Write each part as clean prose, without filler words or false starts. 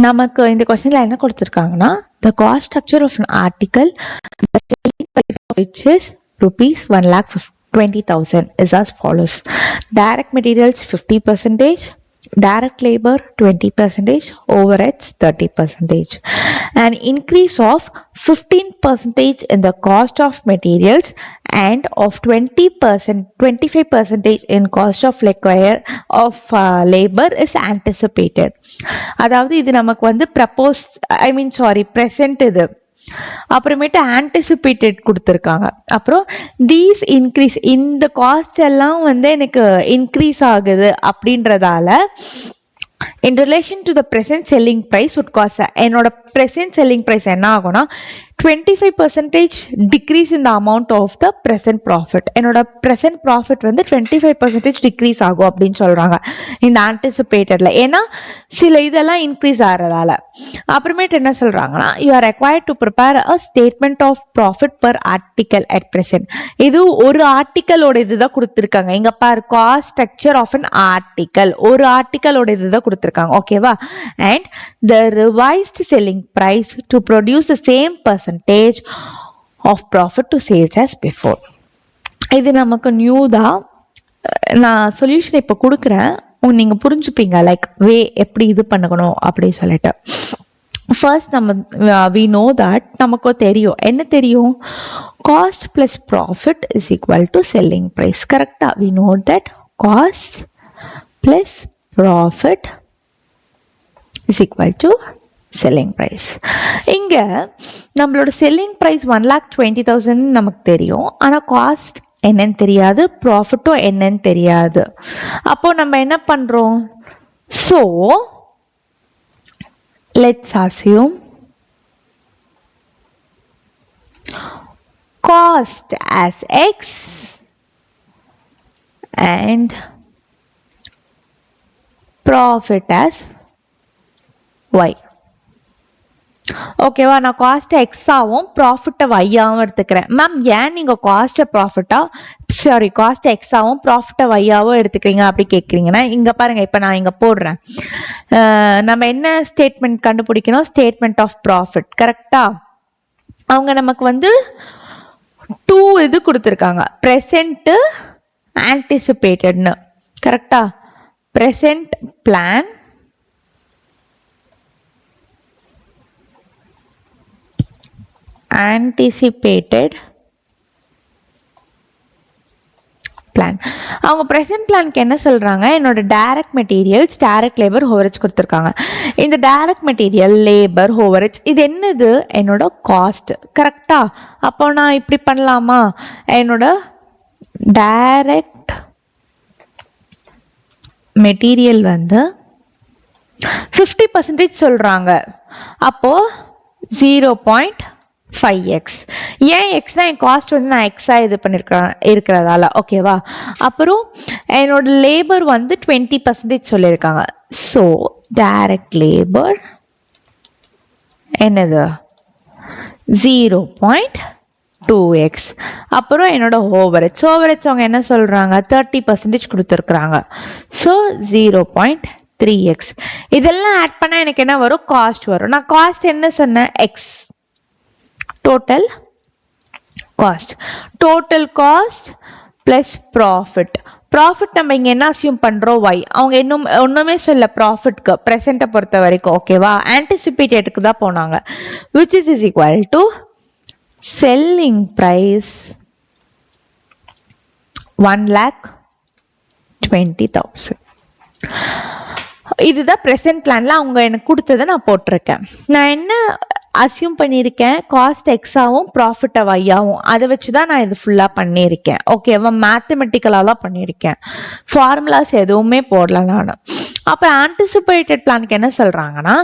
நமக்கு இந்த கொஸ்டின்ல என்ன கொடுத்திருக்காங்கன்னா the cost structure of an article which is rupees 1,20,000 is as follows. Direct materials 50%, direct labor 20%, overheads 30%. An increase of 15% in the cost of materials and of 25% in cost of labor is anticipated. அதாவது இது நமக்கு வந்து present இது அப்புறமேட்டு anticipated கொடுத்துருக்காங்க. அப்புறம் these increase, இந்த cost எல்லாம் வந்து எனக்கு இன்க்ரீஸ் ஆகுது அப்படின்றதால in relation to the present selling price would cost, என்னோட present selling price என்ன ஆகும்னா 25% decrease in the amount of the present profit. என்னோட present profit வந்து 25% decrease ஆகும் அப்படின்னு சொல்றாங்க இந்த ஆன்டிசிபேட்டட்ல. ஏன்னா சில இதெல்லாம் இன்க்ரீஸ் ஆகிறதால. அப்புறமேட்டு என்ன சொல்றாங்கன்னா you are required to prepare a statement of profit per article at present. இது ஒரு ஆர்டிக்கலோட இதுதான் கொடுத்துருக்காங்க. இங்க பாரு, cost structure of an article, ஒரு ஆர்டிக்கலோட இதுதான் கொடுத்துருக்காங்க. ஓகேவா? and the revised selling price to produce the same percentage of profit to sales as before. இது நமக்கு நியூ தான். நான் சொல்யூஷன் இப்போ கொடுக்குறேன், நீங்க புரிஞ்சுப்பீங்க லைக் வே எப்படி இது பண்ணணும் அப்படி சொல்லிட்டு. ஃபர்ஸ்ட் நம்ம we know that நமக்கு தெரியும், என்ன தெரியும், cost plus profit is equal to selling price. கரெக்டா? we know that cost plus profit is equal to selling price. இங்க நம்மளோட selling price 1,20,000 நமக்கு தெரியும், ஆனா காஸ்ட் என்னன்னு தெரியாது, ப்ராஃபிட்டும் என்னன்னு தெரியாது. அப்போ நம்ம என்ன பண்றோம், so let's assume cost as x and profit as y. ஓகேவா? நான் காஸ்ட் எக்ஸ் ஆகும் ப்ராஃபிட்டை வையாவும் எடுத்துக்கிறேன். மேம் ஏன் நீங்க காஸ்ட் எக்ஸ் ஆகும் ப்ராஃபிட்டை வையாவும் எடுத்துக்கிறீங்க அப்படி கேட்குறீங்கன்னா, இங்க பாருங்க, இப்ப நான் இங்க போடுறேன். நம்ம என்ன ஸ்டேட்மெண்ட் கண்டுபிடிக்கணும், ஸ்டேட்மெண்ட் ஆஃப் ப்ராஃபிட். கரெக்டா? அவங்க நமக்கு வந்து 2 இது கொடுத்துருக்காங்க, ப்ரெசென்ட் ஆன்டிசிபேட்டட்னு. கரெக்டா? Present plan, anticipated plan. அவங்க present பிளான்க்கு என்ன சொல்றாங்க, என்னோட direct materials, direct labour, overreach கொடுத்துருக்காங்க. இந்த டைரக்ட் மெட்டீரியல், லேபர், ஓவரேஜ் இது என்னது, என்னோட காஸ்ட். கரெக்டா? அப்போ நான் இப்படி பண்ணலாமா, என்னோட டைரக்ட் மெட்டீரியல் வந்து 50% சொல்றாங்க. அப்போ 0.5x. ஏன் எக்ஸ்னா என் காஸ்ட் வந்து நான் எக்ஸா இது பண்ணிருக்கேன் இருக்கிறதால. ஓகேவா? அப்புறம் என்னோட லேபர் வந்து 20% சொல்லியிருக்காங்க. ஸோ டைரக்ட் லேபர் என்னது 0.2x. அப்புறம் என்னோட ஓவரேஜ் அவங்க என்ன சொல்றாங்க, 30% கொடுத்துருக்குறாங்க. So 0.3x. இதெல்லாம் ஆட் பண்ணா எனக்கு என்ன வரும், காஸ்ட் வரும். நான் காஸ்ட் என்ன சொன்னேன், X. total cost plus profit. Profit நம்ம இங்க என்ன அசியூம் பண்றோம், y. அவங்க இன்னும் ஒண்ணுமே சொல்ல ப்ராஃபிட்க்கு பிரசன்ட்டை பொறுத்த வரைக்கும். ஓகேவா? ஆன்டிசிபேட்டடுக்கு தான் போனாங்க. which is equal to selling price 1,20,000. இதுதான் பிரசன்ட் பிளான்ல அவங்க எனக்கு கொடுத்ததை நான் போட்டிருக்கேன். நான் என்ன அசியூம் பண்ணியிருக்கேன், காஸ்ட் எக்ஸாவும் ப்ராஃபிட்டை வையாவும், அதை வச்சுதான் நான் இது ஃபுல்லா பண்ணியிருக்கேன். ஓகேவா? மேத்தமெட்டிக்கலாலாம் பண்ணியிருக்கேன், ஃபார்முலாஸ் எதுவுமே போடல நான். அப்ப ஆன்டிசிபேட்டட் பிளானுக்கு என்ன சொல்றாங்கன்னா,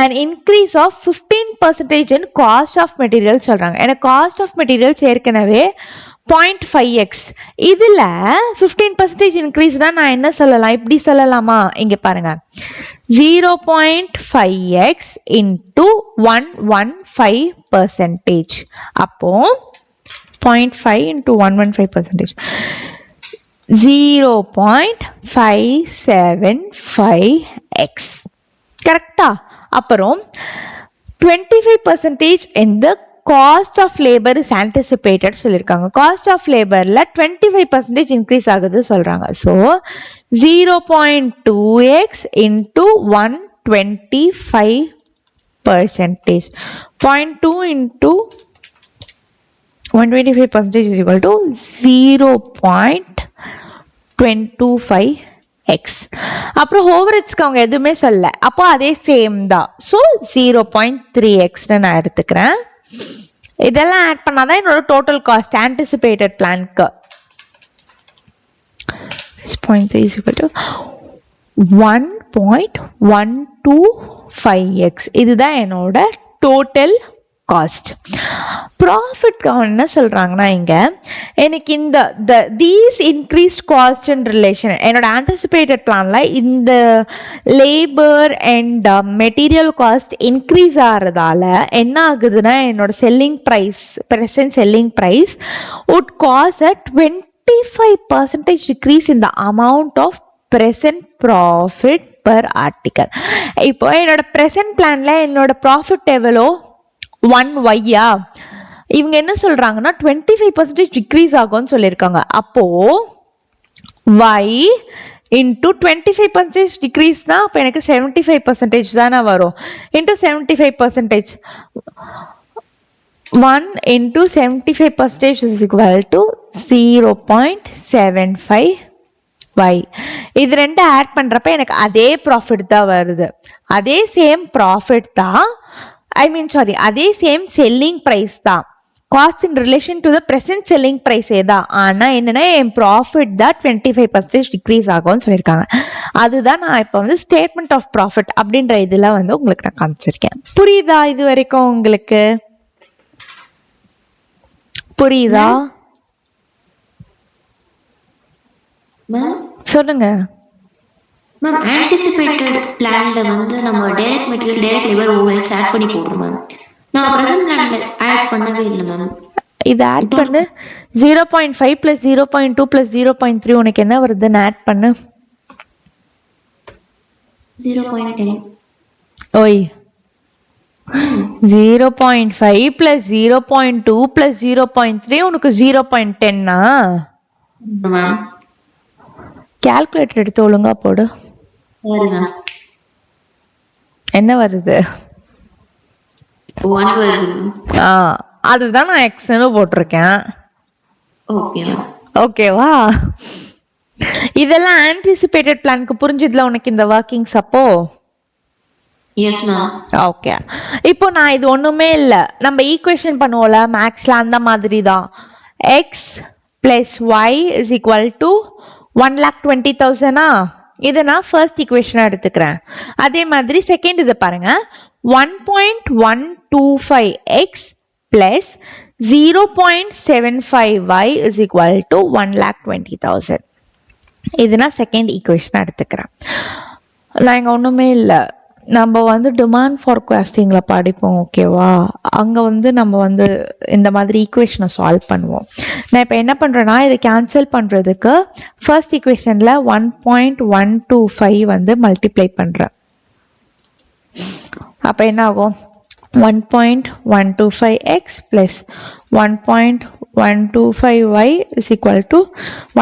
an increase of 15% in cost of materials சொல்றாங்க. எனக்கு காஸ்ட் ஆஃப் மெட்டீரியல்ஸ் ஏற்கனவே 0.5x. இதுல 15% இன்க்ரீஸ் தான் நான் என்ன சொல்லலாம், இப்படி சொல்லலாமா, இங்க பாருங்க, 0.5x into 115%. அப்போ 0.5 into 115%, 0.575x. கரெக்டா? அப்புறம் 25% in the cost of labor is anticipated சொல்லிருக்காங்க. cost of laborல 25% increase ஆகுது சொல்றாங்க. so 0.2x into 125%. 0.2 into 125% is equal to 0.225x. அப்புறம் ஓவர்ஹெட்ஸ்க்கு அவங்க எதுவுமே சொல்லல, அப்போ அதே சேம் தான். ஸோ 0.3x நான் எடுத்துக்கிறேன். இதெல்லாம் ஆட் பண்ணாதான் என்னோட டோட்டல் காஸ்ட் ஆன்டிசிபேட்டட் பிளான்க்கு 1.125x. இதுதான் என்னோட டோட்டல் காஸ்ட். ப்ராஃபிட் என்ன சொல்றாங்கன்னா, இங்க எனக்கு இந்த these increased cost and relation என்னோட ஆன்டிசிபேட்டட் பிளான்ல இந்த labour and material cost increase ஆகிறதால என்ன ஆகுதுன்னா, என்னோட selling price, present selling price would cause a 25% decrease in the amount of present profit per article. இப்போ என்னோட present planல என்னோட profit எவ்வளோ 1y. இவங்க என்ன சொல்றாங்கன்னா 25% டிக்ரீஸ் ஆகும்னு சொல்லியிருக்காங்க. அப்போ y into 25% டிக்ரீஸ் தான், அப்போ எனக்கு 75% தானே வரும். into 75%, 1 into 75% is equal to 0.75y. இது ரெண்டு ஆட் பண்றப்ப எனக்கு அதே ப்ராஃபிட் தான் வருது. அதே சேம் ப்ராஃபிட் தான், அதே சேம் செல்லிங் பிரைஸ் தான். Cost in relation to the present selling பிரைஸே தான். ஆனா என்னன்னா என் ப்ராஃபிட் தான் 25% டிக்ரீஸ் ஆகும்னு சொல்லியிருக்காங்க. அதுதான் நான் இப்போ வந்து ஸ்டேட்மெண்ட் ஆஃப் ப்ராஃபிட் அப்படின்ற இதுல வந்து உங்களுக்கு நான் காமிச்சிருக்கேன். புரியுதா இது வரைக்கும் உங்களுக்கு? புரியுதா? சொல்லுங்க மேம். ஆன்டிசிபேட்டட் பிளான்ல வந்து நம்ம direct material, direct labour, overheads add பண்ணி போடுறோம் மேம். நான் பிரசன்ட் பிளான்ல ஆட் பண்ணவே இல்லை மேம். இது ஆட் பண்ணு. 0.5 plus 0.2 plus 0.3 உனக்கு என்ன வருதுன்னு ஆட் பண்ணு. 0.10. ஓய் 0.5 plus 0.2 plus 0.3 உனக்கு 0.10. கால்குலேட்டர் எடுத்து ஒழுங்கா போடு. என்ன வருது? அதுதான் நான் எக்ஸ்னு போட்டிருக்கேன். ஓகேவா? இதெல்லாம் ஆன்டிசிபேட்டட் பிளானுக்கு புரிஞ்சதுல உனக்கு இந்த ஒர்க்கிங்ஸ்? அப்போ எஸ் மேம். ஓகே. இப்போ நான் இது ஒண்ணுமே இல்ல, நம்ம ஈக்குவேஷன் பண்ணுவோம்ல மேக்ஸ்ல, அந்த மாதிரி தான். x plus y is equal to 1,20,000. இதை நான் ஃபர்ஸ்ட் ஈக்குவேஷனா எடுத்துக்கிறேன். அதே மாதிரி செகண்ட் இது பாருங்க, 1.125x plus 0.75y is equal to 1,20,000. இது நான் செகண்ட் ஈக்குவேஷனா எடுத்துக்கிறேன். நான் இங்க ஒண்ணுமே இல்லை, நம்ம வந்து டிமாண்ட் ஃபார்காஸ்டிங்ல படிப்போம். ஓகேவா? அங்க வந்து நம்ம வந்து இந்த மாதிரி ஈக்குவேஷனை சால்வ் பண்ணுவோம். நான் இப்போ என்ன பண்றேன்னா, இதை கேன்சல் பண்றதுக்கு ஃபர்ஸ்ட் ஈக்குவேஷன்ல 1.125 வந்து மல்டிப்ளை பண்றேன். அப்ப என்ன ஆகும்? 1.125x plus 1.125y is equal to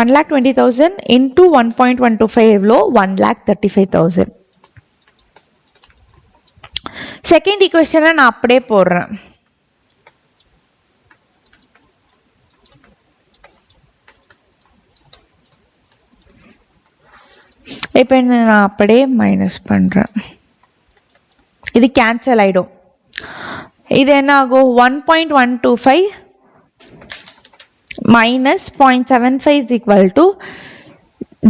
1,20,000 into 1.125 எவ்வளோ? 1,35,000. செகண்ட் ஈக்குவேஷனை நான் அப்படியே போடுறேன். இப்ப நான் அப்படியே மைனஸ் பண்றேன். இது கேன்சல் ஆயிடும். இது என்ன ஆகும்? 1.125 minus 0.75 is equal to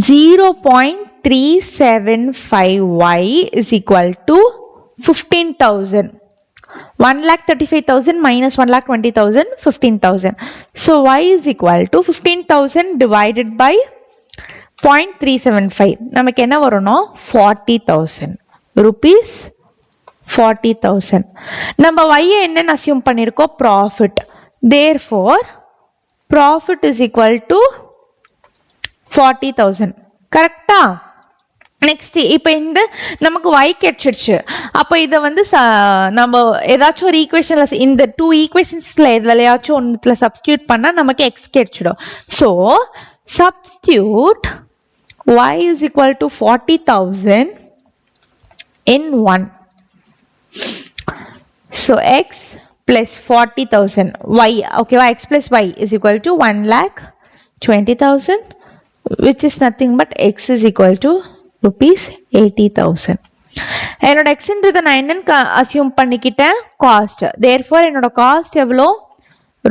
0.375y is equal to 15,000. 1,35,000 minus 1,20,000, 15,000. So y is equal to 15,000 divided by 0.375. நமக்கு என்ன வரும்னா 40,000 rupees. 40,000. நம்ம y என்னன்னு assume பண்ணிருக்கோம்? profit. Therefore profit is equal to 40,000. கரெக்டா? நெக்ஸ்ட் இப்போ இந்த நமக்கு y கிடைச்சிடுச்சு. அப்போ இதை வந்து நம்ம ஏதாச்சும் ஒரு ஈக்குவேஷன்ல இந்த 2 ஈக்குவேஷன்ஸ்ல எதுலையாச்சும் ஒன்றுல சப்ஸ்டியூட் பண்ணா நமக்கு x கிடைச்சிடும். So substitute y is equal to 40,000 in 1. So x plus 40,000 y, okay, x plus y is equal to 1,20,000, which is nothing but x is equal to rupees 80,000. என்னோட xன்றது நான் என்னன்னு அசியூம் பண்ணிக்கிட்டேன் காஸ்ட். therefore என்னோட cost எவ்வளோ?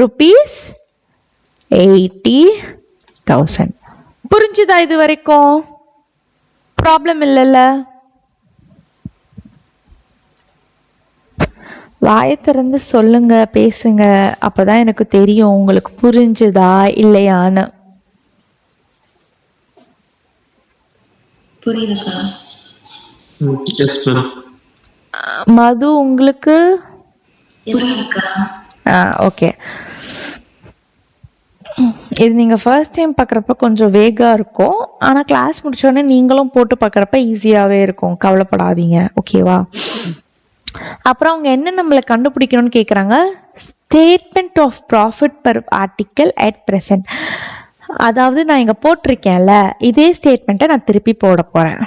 rupees 80,000. புரிஞ்சுதா இது வரைக்கும்? Problem இல்லைல்ல? வாயை திறந்து சொல்லுங்க, பேசுங்க, அப்பதான் எனக்கு தெரியும் உங்களுக்கு புரிஞ்சுதா இல்லையான்னு. புரியுதுக்கா? மது உங்களுக்கு? ஓகே. இது நீங்க ஃபர்ஸ்ட் டைம் பார்க்குறப்ப கொஞ்சம் வேகா இருக்கும், ஆனா கிளாஸ் முடிச்சோடனே நீங்களும் போட்டு பார்க்குறப்ப ஈஸியாவே இருக்கும், கவலைப்படாதீங்க. ஓகேவா? அப்புறம் அவங்க என்ன நம்மளை கண்டுபிடிக்கணும்னு கேட்குறாங்க. Statement of profit per article at present. அதாவது நான் இங்கே போட்டிருக்கேன்ல, இதே ஸ்டேட்மெண்ட்டை நான் திருப்பி போட போகிறேன்.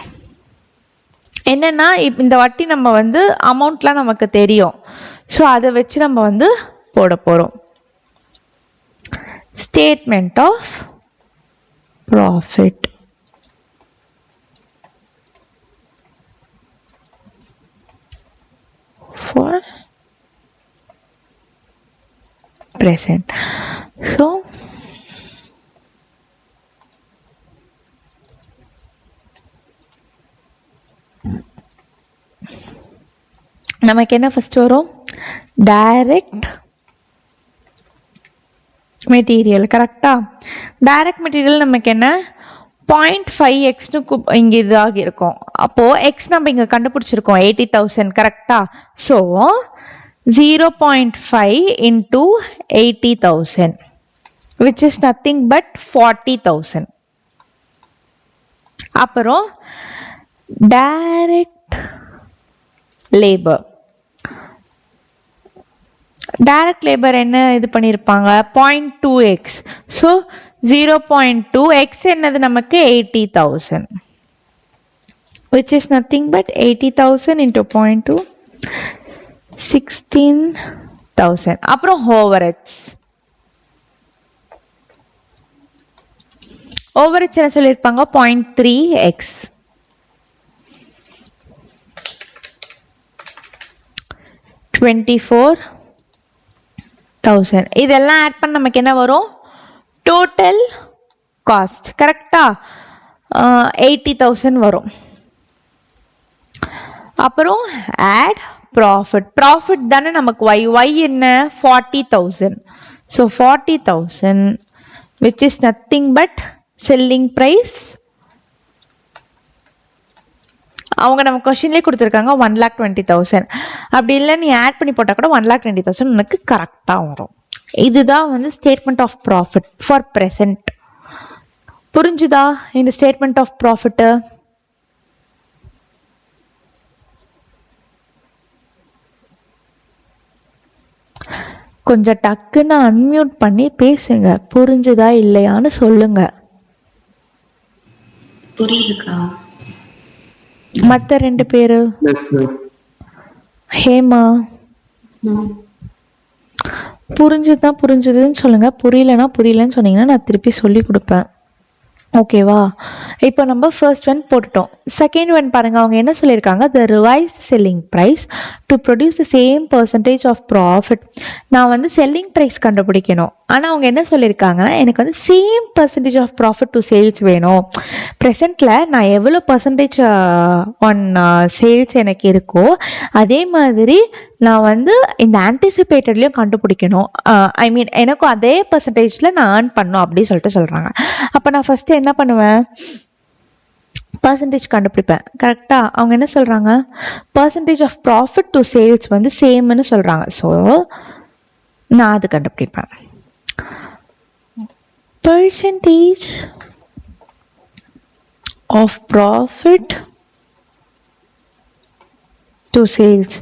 என்னன்னா இந்த வாட்டி நம்ம வந்து அமௌண்ட்லாம் நமக்கு தெரியும், ஸோ அதை வச்சு நம்ம வந்து போட போகிறோம். Statement of profit for present. So நமக்கு என்ன ஃபர்ஸ்ட் வரும்? Direct material. கரெக்டா? டைரக்ட் மெட்டீரியல் நமக்கு என்ன? 0.5x இங்க இதாக இருக்கும். அப்போ x நம்ம இங்க கண்டுபிடிச்சிருக்கோம் 80,000. கரெக்டா? So 0.5 into 80,000, which is nothing but 40,000. அப்புறம் டைரக்ட் லேபர். டைரக்ட் லேபர் என்ன இது பண்ணியிருப்பாங்க? 0.2x. ஸோ 0.2 x என்னது நமக்கு? 80,000, which is nothing but 80,000 into 0.2, 16,000. அப்புறம் ஓவர்ஹெட்ஸ். ஓவர்ஹெட்ஸ் என்ன சொல்லியிருப்பாங்க? 0.3x. 24,000. இதெல்லாம் ஆட் பண்ண நமக்கு என்ன வரும்? Total cost. கரெக்டா? 80,000 வரும். அப்புறம் ஆட் ப்ராஃபிட். ப்ராஃபிட் தானே நமக்கு y. y என்ன? 40,000. So 40,000, which is nothing but selling price. அவங்க நம்ம கொஸ்டின்லேயே கொடுத்துருக்காங்க 1,20,000. அப்படி இல்லை நீ ஆட் பண்ணி போட்டால் கூட 1,20,000 உனக்கு கரெக்டாக வரும். இதுதான் வந்து statement of profit for present. புரிஞ்சுதா இந்த ஸ்டேட்மெண்ட் ஆஃப் ப்ராஃபிட்? கொஞ்சம் டக்குன்னு அன்மியூட் பண்ணி பேசுங்க. புரிஞ்சுதா இல்லையான்னு சொல்லுங்க. புரியுதுக்கா? மற்ற 2 பேரு ஹேமா புரிஞ்சுதுன்னு சொல்லுங்க. புரியலன்னா புரியலன்னு சொன்னீங்கன்னா நான் திருப்பி சொல்லி கொடுப்பேன். ஓகேவா? இப்போ நம்ம ஃபர்ஸ்ட் ஒன் போட்டுட்டோம். செகண்ட் ஒன் பாருங்க, அவங்க என்ன சொல்லியிருக்காங்க? The revise selling price to produce the same percentage of profit. நான் வந்து செல்லிங் ப்ரைஸ் கண்டுபிடிக்கணும், ஆனால் அவங்க என்ன சொல்லியிருக்காங்கன்னா எனக்கு வந்து same percentage of profit to sales வேணும். ப்ரெசென்ட்ல நான் எவ்வளோ பர்சன்டேஜ் ஆன் சேல்ஸ் எனக்கு இருக்கோ அதே மாதிரி நான் வந்து இந்த ஆன்டிசிபேட்டட்லையும் கண்டுபிடிக்கணும். ஐ மீன் எனக்கும் அதே பர்சன்டேஜில் நான் ஏர்ன் பண்ணணும் அப்படின்னு சொல்லிட்டு சொல்கிறாங்க. அப்போ நான் ஃபஸ்ட்டு என்ன பண்ணுவேன்? பர்சன்டேஜ் கண்டுபிடிப்பேன். கரெக்டா? அவங்க என்ன சொல்கிறாங்க? Percentage of profit to sales வந்து சேம்னு சொல்கிறாங்க. ஸோ நான் அது கண்டுபிடிப்பேன். பர்சன்டேஜ் of profit to sales.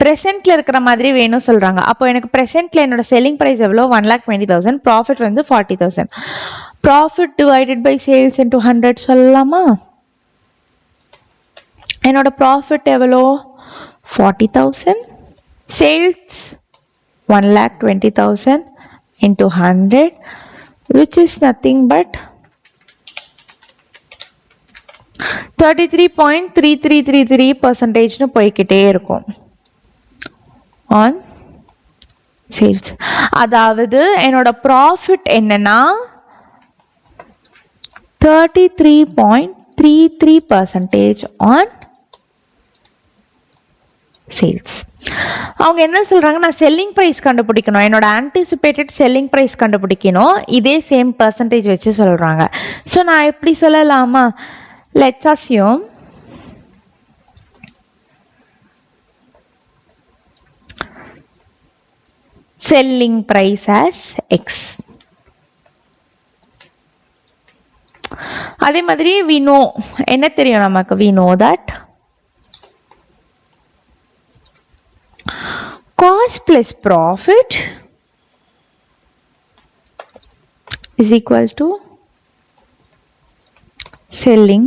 presentல இருக்கிற மாதிரி வேணும் சொல்றாங்க. அப்போ எனக்கு presentல என்னோட selling price எவ்வளோ 1,20,000, profit வந்து 40,000. profit divided by sales into 100 சொல்லலாமா? என்னோட profit எவ்வளோ 40,000, sales 1,20,000 into 100, which is nothing but 33.3333% போய்கிட்டே இருக்கும் on sales. அதாவது என்னோட profit என்னன்னா 33.33% on sales. அவங்க என்ன சொல்றாங்க, நான் செல்லிங் பிரைஸ் கண்டுபிடிக்கணும், என்னோட ஆன்டிசிபேட்டட் செல்லிங் பிரைஸ் கண்டுபிடிக்கணும், இதே சேம் பர்சன்டேஜ் வச்சு சொல்றாங்க. ஸோ நான் எப்படி சொல்லலாமா, let's assume selling price as X. அதே மாதிரி we know, என்ன தெரியும் நமக்கு, we know that cost plus profit is equal to selling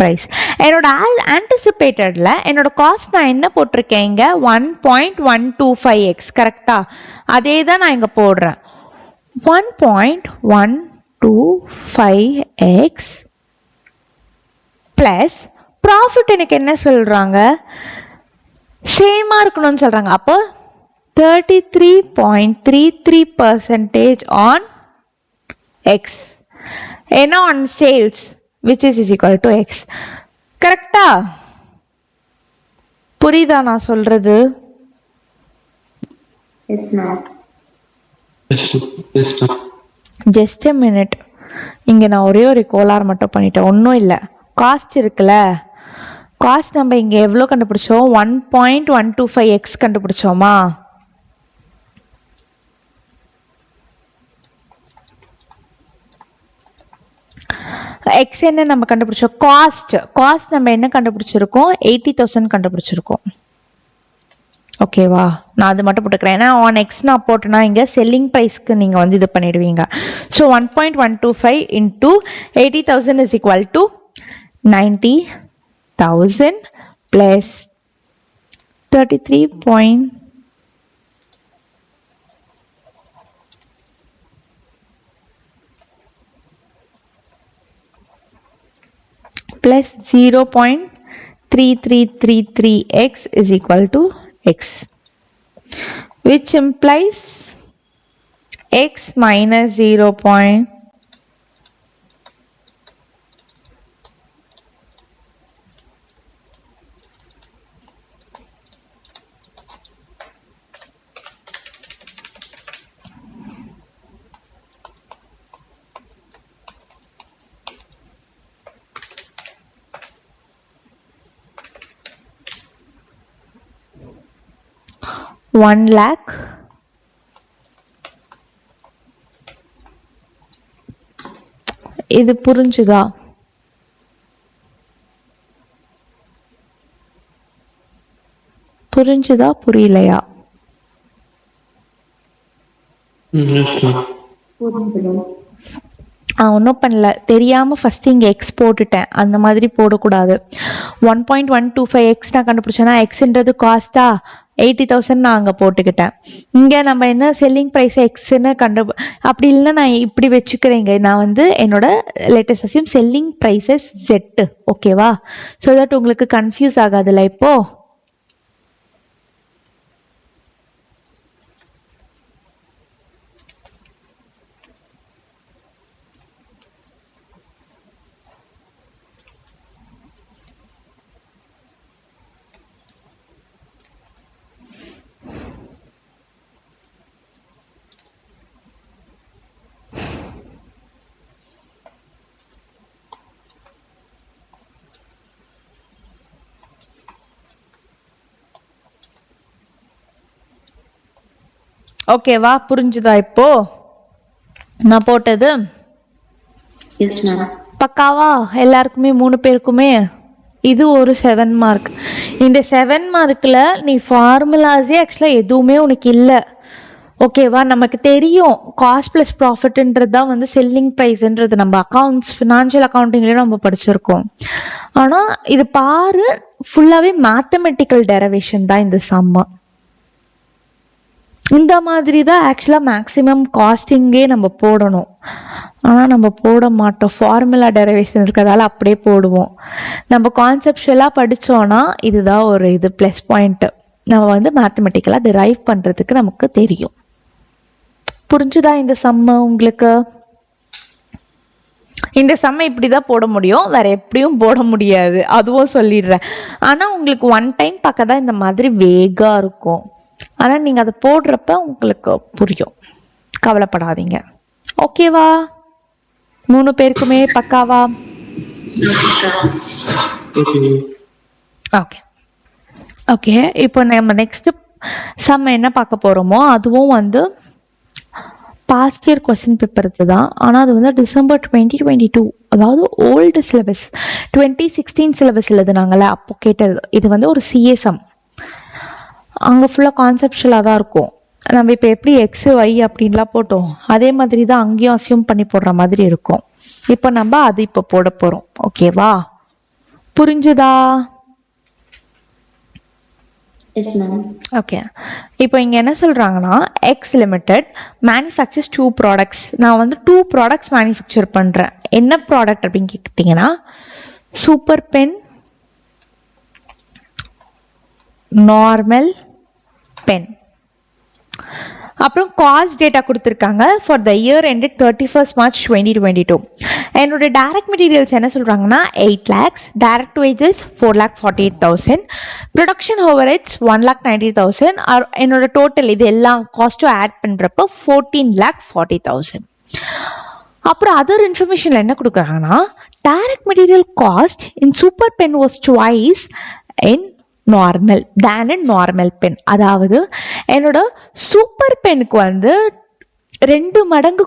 price. என்னோட ஆன்டிசிபேட்டட்ல என்னோட காஸ்ட் நான் என்ன போட்டிருக்கேன் இங்க 1.125x, கரெக்டா? அதே தான் நான் இங்க போடுறேன் 1.125x பிளஸ் ப்ராஃபிட் எனக்கு என்ன சொல்றாங்க, சேமா இருக்கணும்னு சொல்றாங்க. அப்போ 33.33% on x, ஏன்னா on sales which is equal to x. கரெக்டா? புரியுதா நான் சொல்றது? Yes ma'am. Just a minute. இங்க நான் ஒரே ஒரு கோளாறு மட்டும் பண்ணிட்டேன், ஒன்றும் இல்லை. காஸ்ட் இருக்குல்ல, காஸ்ட் நம்ம இங்க எவ்வளோ கண்டுபிடிச்சோம், 1.125x கண்டுபிடிச்சோமா? எக்ஸ் என்ன நம்ம கண்டுபிடிச்சோம், காஸ்ட் நம்ம என்ன கண்டுபிடிச்சிருக்கோம், 80,000 கண்டுபிடிச்சிருக்கோம். ஓகேவா? நான் அது மட்டும் போட்டுக்கிறேன், ஏன்னா ஆன் எக்ஸ் நான் போட்டேன்னா இங்க செல்லிங் பிரைஸ்க்கு நீங்க வந்து இது பண்ணிடுவீங்க. So 1.125 into 80,000 is equal to 90,000 plus 33. plus 0.3333x is equal to x, which implies x minus 0. One lakh இது புரிஞ்சுதா? புரியலையா? ஒன்றும் பண்ணல, தெரியாம ஃபர்ஸ்ட் இங்க எக்ஸ் போட்டுட்டேன், அந்த மாதிரி போடக்கூடாது. 1.125x நான் கண்டுபிடிச்சேன்னா எக்ஸ்ன்றது காஸ்டா, 80,000 நான் அங்க போட்டுக்கிட்டேன். இங்க நம்ம என்ன செல்லிங் பிரைஸ் எக்ஸ்ன்னு அப்படி இல்லைன்னா நான் இப்படி வச்சுக்கிறேங்க, நான் வந்து என்னோட latest assume selling prices Z, ஓகேவா? ஸோ தட் உங்களுக்கு கன்ஃபியூஸ் ஆகாதுல்ல இப்போ. ஓகேவா? புரிஞ்சுதா இப்போ நான் போட்டது? Yes ma'am. பக்காவா எல்லாருக்குமே 3 பேருக்குமே? இது ஒரு 7 மார்க். இந்த 7 மார்க்ல நீ ஃபார்முலாஸே ஆக்சுவலா எதுவுமே உனக்கு இல்லை. ஓகேவா? நமக்கு தெரியும் காஸ்ட் பிளஸ் ப்ராஃபிட்ன்றது தான் வந்து செல்லிங் ப்ரைஸ்ன்றது நம்ம அக்கௌண்ட்ஸ் ஃபினான்ஷியல் அக்கௌண்டிங்லயும் நம்ம படிச்சிருக்கோம். ஆனா இது பாரு, ஃபுல்லாவே மேத்தமெட்டிக்கல் டெரிவேஷன் தான் இந்த சம்மா. இந்த மாதிரி தான் ஆக்சுவலா மேக்சிமம் காஸ்டிங்கே நம்ம போடணும். ஆனா நம்ம போட மாட்டோம், ஃபார்முலா டெரிவேஷன் இருக்கிறதால அப்படியே போடுவோம். நம்ம கான்செப்டுவலா படிச்சோம்னா இதுதான் ஒரு இது பிளஸ் பாயிண்ட். நம்ம வந்து மேத்தமெட்டிக்கலா டிரைவ் பண்றதுக்கு நமக்கு தெரியும். புரிஞ்சுதா இந்த சம்ம உங்களுக்கு? இந்த சம்மை இப்படிதான் போட முடியும், வேற எப்படியும் போட முடியாது, அதுவும் சொல்லிடுறேன். ஆனா உங்களுக்கு ஒன் டைம் பார்க்கதான் இந்த மாதிரி வேகா இருக்கும். ஆனா நீங்க அதை போடுறப்ப உங்களுக்கு புரியும், கவலைப்படாதீங்க. ஓகேவா? 3 பேருக்குமே பக்காவா? Okay okay. இப்போ நம்ம நெக்ஸ்ட் சம் என்ன பார்க்க போறோமோ அதுவும் வந்து பாஸ்ட் இயர் கொஸ்டின் பேப்பர் தான். ஆனால் அது வந்து டிசம்பர் 2022, அதாவது ஓல்டு சிலபஸ் 2016 சிலபஸ் எழுதுனாங்களே அப்போ கேட்டது. இது வந்து ஒரு சிஎஸ்எம், அங்கே ஃபுல்லாக கான்செப்டுவலாக தான் இருக்கும். நம்ம இப்போ எப்படி எக்ஸ் ஒய் அப்படின்லாம் போட்டோம் அதே மாதிரி தான் அங்கேயும் அசியூம் பண்ணி போடுற மாதிரி இருக்கும். இப்போ நம்ம அது இப்போ போட போகிறோம். ஓகேவா? புரிஞ்சுதா? ஓகே. இப்போ இங்க என்ன சொல்றாங்கன்னா எக்ஸ் லிமிடெட் மேனுஃபேக்சர்ஸ் 2 ப்ராடக்ட்ஸ். நான் வந்து 2 ப்ராடக்ட்ஸ் மேனுஃபேக்சர் பண்றேன். என்ன ப்ராடக்ட் அப்படின்னு கேட்டீங்கன்னா சூப்பர் பென், நார்மல் பென். அப்புறம் காஸ்ட் டேட்டா கொடுத்துருக்காங்க for the year ended 31st March 2022. என்னோட டைரக்ட் மெட்டீரியல்ஸ் என்ன சொல்றாங்கன்னா 8 lakhs, direct wages 4,48,000, production overheads 1,90,000. என்னோட டோட்டல் இது எல்லாம் காஸ்ட்டும் ஆட் பண்றப்ப 14,40,000. அப்புறம் அதர் இன்ஃபர்மேஷன்ல என்ன கொடுக்குறாங்கன்னா direct material cost in super pen was twice in normal than in normal pen. அதாவது என்னோட சூப்பர் பெனுக்கு வந்து 2 மடங்கு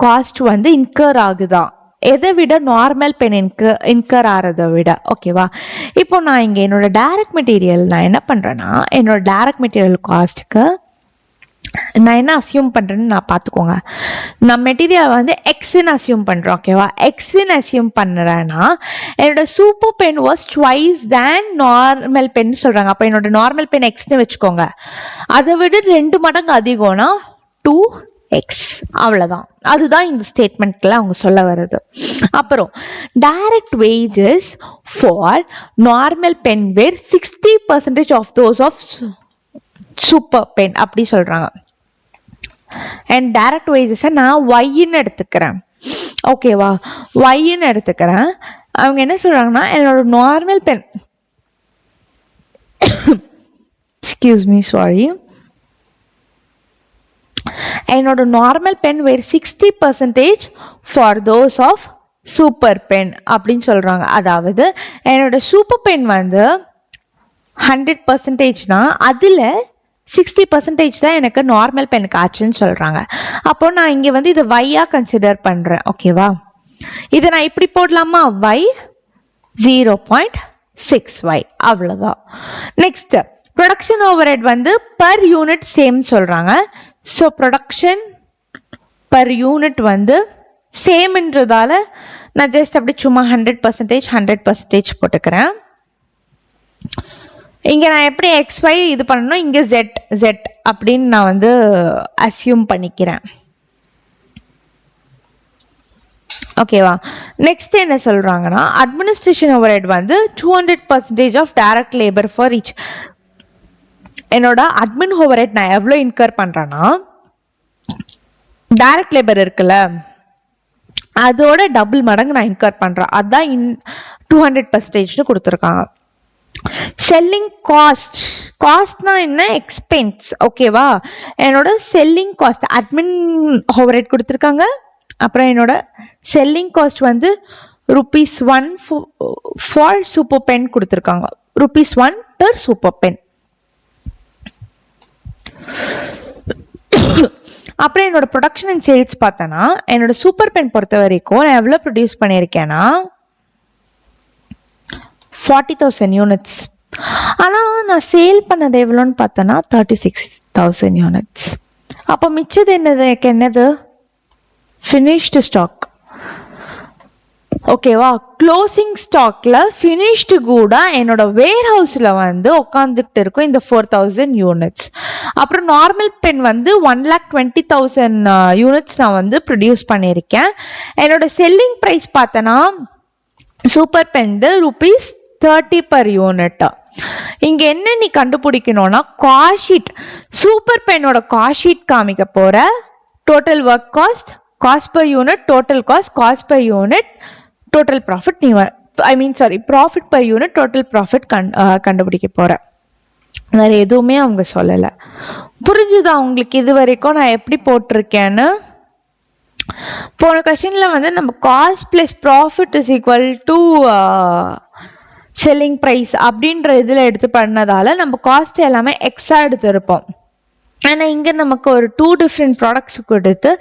காஸ்ட் வந்து இன்கர் ஆகுதான், எதை விட நார்மல் பென் இன்கர் ஆறதை விட. ஓகேவா? இப்போ நான் இங்க என்னோட டைரக்ட் மெட்டீரியல் நான் என்ன பண்றேன்னா என்னோட டைரக்ட் மெட்டீரியல் காஸ்ட்க்கு நான் என்ன அசியூம் பண்றேன்னு நான் பார்த்துக்கோங்க. நான் மெட்டீரியல் வந்து எக்ஸ்ன்னு அசியூம் பண்றேன். ஓகேவா? எக்ஸ்ன்னு அசியூம் பண்றேன்னா என்னோட super pen was twice than normal pen சொல்றாங்க. அப்ப என்னோட நார்மல் பென் எக்ஸ்ன்னு வச்சுக்கோங்க. அதை விட 2 மடங்கு அதிகம்னா 2x. அவ்வளவுதான். அதுதான் இந்த ஸ்டேட்மெண்ட்ல அவங்க சொல்ல வருது. அப்புறம் direct wages for normal pen were 60% of those of super pen அப்படி சொல்றாங்க. அண்ட் டைரக்ட் வேஜஸ் நான் ஒய்ன்னு எடுத்துக்கிறேன். ஓகேவா? ஒய்ன்னு எடுத்துக்கிறேன். அவங்க என்ன சொல்றாங்கன்னா என்னோட normal pen excuse me sorry, என்னோட normal pen were 60% for those of super pen அப்படின்னு சொல்றாங்க. அதாவது என்னோட சூப்பர் பென் வந்து 100%னா அதுல 60% தான் எனக்கு நார்மல் பெனுக்கு ஆச்சுன்னு சொல்றாங்க. அப்போ நான் இங்க வந்து இதை வையா கன்சிடர் பண்றேன். ஓகேவா? இதை நான் இப்படி போடலாமா? y 0.6y. அவ்வளவுதான். நெக்ஸ்ட் ப்ரொடக்ஷன் ஓவர்ஹெட் வந்து பர் யூனிட் சேம் சொல்றாங்க. ஸோ ப்ரொடக்ஷன் பர் யூனிட் வந்து சேம்ன்றதால நான் ஜஸ்ட் அப்படி சும்மா 100% போட்டுக்கிறேன். இங்க நான் எப்படி XY இது பண்ணணும், இங்க Z அப்படின்னு நான் வந்து அசியூம் பண்ணிக்கிறேன். ஓகேவா? நெக்ஸ்ட் என்ன சொல்றாங்கன்னா அட்மினிஸ்ட்ரேஷன் ஓவர்ஹெட் வந்து 200% of direct labour for each. என்னோட அட்மின் ஓவர்ஹெட் நான் எவ்வளவு இன்கர் பண்றேன்னா டைரக்ட் லேபர் இருக்குல்ல அதோட டபுள் மடங்கு நான் இன்கர் பண்றேன். அதான் 200% கொடுத்துருக்காங்க. செல்லிங் காஸ்ட்னா என்ன? எக்ஸ்பென்ஸ். ஓகேவா? என்னோட செல்லிங் காஸ்ட் அட்மின் ஓவர்ஹெட் கொடுத்துருக்காங்க. அப்புறம் என்னோட செல்லிங் காஸ்ட் வந்து ₹1 ஃபார் சூப்பர் பென் கொடுத்துருக்காங்க. ₹1 per சூப்பர் பென். அப்புறம் என்னோட ப்ரொடக்ஷன் அண்ட் சேல்ஸ் பார்த்தேன்னா என்னோட சூப்பர் பென் பொறுத்த வரைக்கும் நான் எவ்வளோ ப்ரொடியூஸ் பண்ணியிருக்கேன்னா 40,000 யூனிட்ஸ். ஆனால் நான் சேல் பண்ணது எவ்வளோன்னு பார்த்தேன்னா 36,000 யூனிட்ஸ். அப்போ மிச்சது என்னது ஃபினிஷ்டு ஸ்டாக். ஓகேவா? க்ளோசிங் ஸ்டாக்ல ஃபினிஷ்டு கூட என்னோட வேர் ஹவுஸ்ல வந்து உட்காந்துட்டு இருக்கும் இந்த 4,000 யூனிட்ஸ். அப்புறம் நார்மல் பென் வந்து 1,20,000 யூனிட்ஸ் நான் வந்து ப்ரொடியூஸ் பண்ணியிருக்கேன். என்னோட செல்லிங் ப்ரைஸ் பார்த்தேன்னா சூப்பர் பென் ₹30 per யூனிட். இங்க என்ன நீ கண்டுபிடிக்கணும்னா காஸ்ட் ஷீட், சூப்பர் பென்னோட காஸ்ட் ஷீட் காமிக்க போற. Total work cost, cost per unit, total cost, cost per unit, total profit நீ profit per unit, total profit கண்டுபிடிக்க போற. வேற எதுவுமே அவங்க சொல்லல. புரிஞ்சுதா உங்களுக்கு இது வரைக்கும் நான் எப்படி போட்டிருக்கேன்னு? போன கொஸ்டின்ல வந்து நம்ம cost plus profit is equal to selling price அப்படின்ற இதில் எடுத்து பண்ணதால நம்ம காஸ்ட் எல்லாமே எக்ஸா எடுத்திருப்போம். ஆனால் இங்கே நமக்கு ஒரு 2 டிஃப்ரெண்ட் ப்ராடக்ட்ஸ் கொடுத்து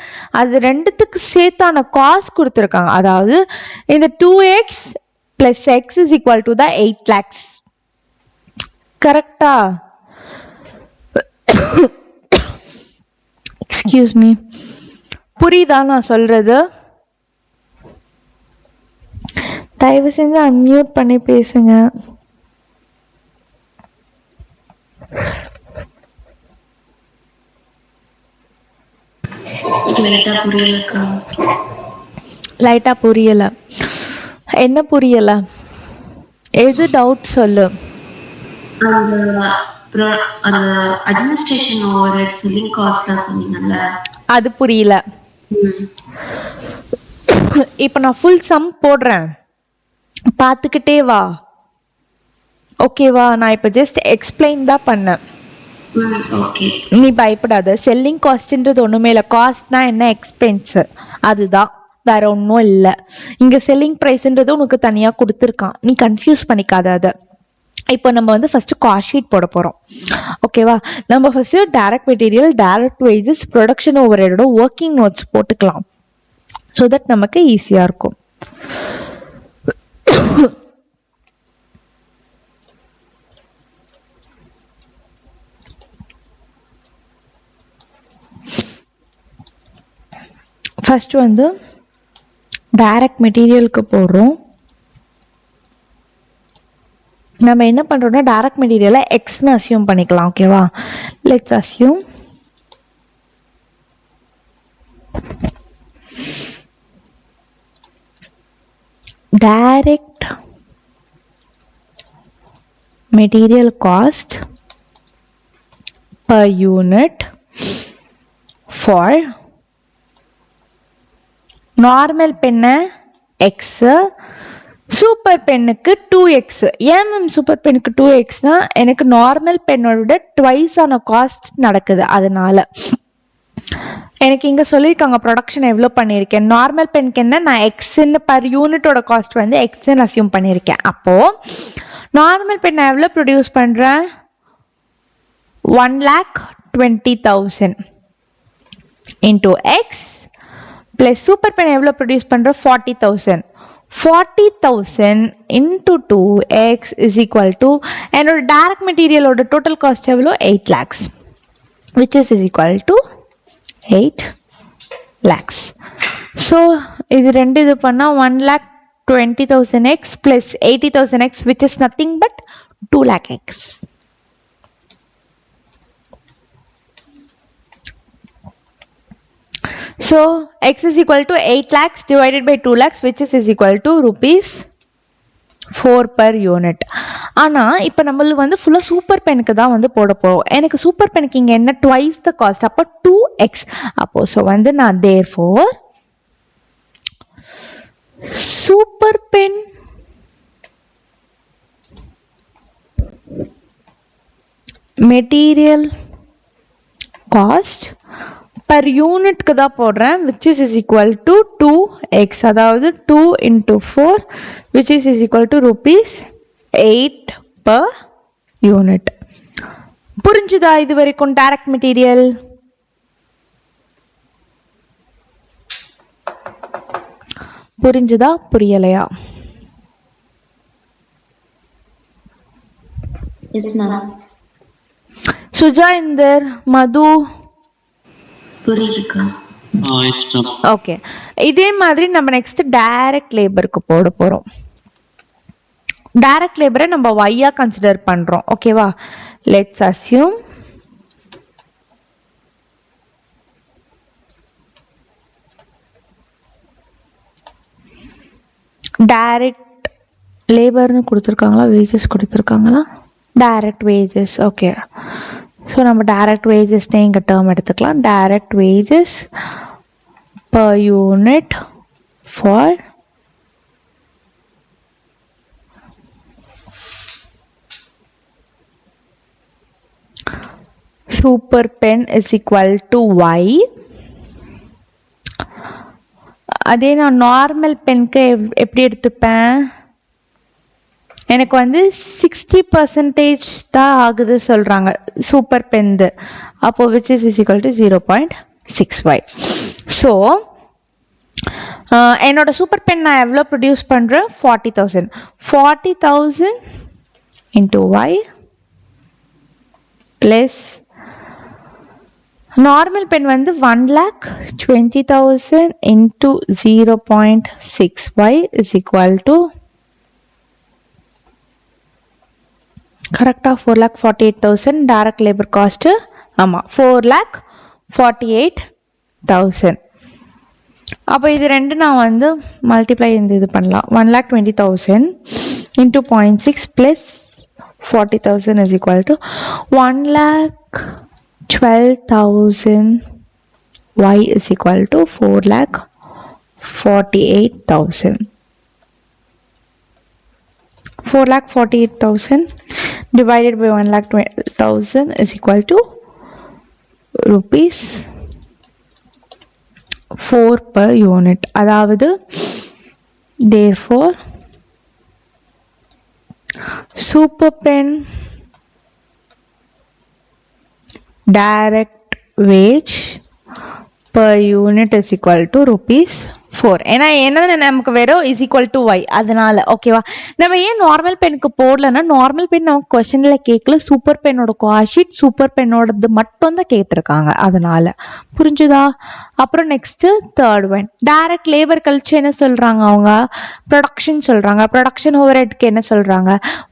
அது ரெண்டுத்துக்கு சேர்த்தான காஸ்ட் கொடுத்துருக்காங்க. அதாவது இந்த 2x + x is equal to 8 lakhs. கரெக்டா? எக்ஸ்கியூஸ் மீ, புரியுதா நான் சொல்றது? தயவு செஞ்சு அன்மியூட் பண்ணி பேசுங்க. லைட்டா புரியல. என்ன புரியல? எது டவுட் சொல்லு. அட்மினிஸ்ட்ரேஷன் ஓவர்ஹெட் செல்லிங் காஸ்ட் சொன்னீங்கல்ல, அது புரியல. இப்ப நான் ஃபுல் சம் போடுறேன், பார்த்துக்கிட்டே வா. ஓகேவா? நான் இப்ப ஜஸ்ட் எக்ஸ்பிளைன் தான் பண்ணேன். நீ பயப்படாத. செல்லிங் காஸ்ட்ன்றது ஒண்ணுமே இல்லை. காஸ்ட்னா என்ன? எக்ஸ்பென்ஸ், அதுதான், வேற ஒன்றும் இல்லை. இங்க செல்லிங் ப்ரைஸ்ன்றது உனக்கு தனியா கொடுத்துருக்கான், நீ கன்ஃபியூஸ் பண்ணிக்காத அதை. இப்போ நம்ம வந்து ஃபர்ஸ்ட் காஸ்ட் ஷீட் போட போறோம். ஓகேவா? நம்ம first direct material, direct wages, production ஓவர்ஹெடோட ஒர்க்கிங் நோட்ஸ் போட்டுக்கலாம். ஸோ தட் நமக்கு ஈஸியா இருக்கும். ஃபர்ஸ்ட் வந்து டைரக்ட் மெட்டீரியலுக்கு போடுறோம். நம்ம என்ன பண்றோம்னா டைரக்ட் மெட்டீரியலை எக்ஸ்னு அசியூம் பண்ணிக்கலாம். ஓகேவா? Let's assume direct material cost per unit for normal pen x, super பென்னுக்கு 2x. ஏன் மேம் சூப்பர் பென்னுக்கு 2xனா எனக்கு நார்மல் பென்னோட ட்வைஸ் ஆன காஸ்ட் நடக்குது, அதனால. எனக்கு இங்க சொல்லியிருக்காங்க ப்ரொடக்ஷன் எவ்வளோ பண்ணியிருக்கேன். நார்மல் பென்க்கு என்ன, நான் எக்ஸ்ன்னு பர் யூனிட்டோட காஸ்ட் வந்து எக்ஸ்ன்னு அசியூம் பண்ணியிருக்கேன். அப்போ நார்மல் பென் நான் எவ்வளோ ப்ரொடியூஸ் பண்றேன்? 1,20,000 into X plus super pen எவ்வளோ ப்ரொடியூஸ் பண்றேன்? 40,000. 40,000 into 2x is equal to என்னோட டைரக்ட் மெட்டீரியலோட டோட்டல் காஸ்ட் எவ்வளோ? 8 lakhs, which is equal to 8 lakhs. So இது ரெண்டு இது பண்ணா 1,20,000x plus 80,000x, which is nothing but 2 lakh x. So x is equal to 8 lakhs divided by 2 lakhs, which is equal to ₹4 per unit. ஆனா இப்ப நம்ம வந்து ஃபுல்லா super பெனுக்கு தான் வந்து போட போறோம். எனக்கு சூப்பர் பெனுக்கு இங்க என்ன? ட்வைஸ் த காஸ்ட், அப்ப 2x. அப்போ சோ வந்து நான் therefore super pen material cost per யூனிட்க்கு தான் போடுறேன், which is equal to 2x. அதாவது 2 into 4, which is equal to ₹8 per unit. புரிஞ்சுதா இது வரைக்கும் டைரக்ட் மெட்டீரியல்? புரிஞ்சுதா புரியலையா? Yes ma'am. சுஜாயிந்தர், மது புரியுதுக்கா. ஓகே. இதே மாதிரி நம்ம நெக்ஸ்ட் டைரக்ட் லேபருக்கு போட போறோம். டைரக்ட் லேபரை நம்ம ஒய்யா கன்சிடர் பண்றோம். ஓகேவா? லெட்ஸ் அஸ்யூம் டைரக்ட் லேபர்னு கொடுத்துருக்காங்களா, வேஜஸ் கொடுத்துருக்காங்களா? Direct wages. ஓகே, ஸோ நம்ம டைரக்ட் வேஜஸ்னே இங்கே டேர்ம் எடுத்துக்கலாம். Direct wages per unit for super pen is equal to y. அதே நான் நார்மல் பென்க்கு எப்படி எடுத்துப்பேன்? எனக்கு வந்து 60% தான் ஆகுது சொல்றாங்க சூப்பர் பென்து. அப்போ which is equal to 0.6y. So என்னோட சூப்பர் பென் நான் எவ்வளோ ப்ரொடியூஸ் பண்ணுறேன்? 40,000. 40,000 into y plus normal pen வந்து 1,20,000 into 0.6y is equal to கரெக்டாக 4,48,000. டைரக்ட் லேபர் காஸ்ட்டு ஆமாம் 4,48,000. அப்போ இது ரெண்டு நான் வந்து மல்டிப்ளை இது பண்ணலாம். 1,20,000 into 0.6 plus 40,000 is equal to 1,12,000. Y is equal to 4,48,000. 4,48,000 divided by 1,12,000 is equal to rupees 4 per unit. அதாவது therefore super pen direct wage per unit is equal to rupees 4. ஏன்னா என்ன நமக்கு வெறும் is equal to y, அதனால ஓகேவா. நம்ம ஏன் normal பெனுக்கு போடலன்னா, நார்மல் பென் நமக்கு கொஸ்டின்ல கேட்கல, சூப்பர் பென்னோட காஸ்ட் ஷீட் சூப்பர் பென்னோடது மட்டும் தான் கேட்டிருக்காங்க, அதனால. புரிஞ்சுதா? அப்புறம் next third one direct labour கழிச்சு என்ன சொல்றாங்க அவங்க? ப்ரொடக்ஷன் சொல்றாங்க. ப்ரொடக்ஷன் ஓவர் ஹெட்க்கு என்ன சொல்றாங்க?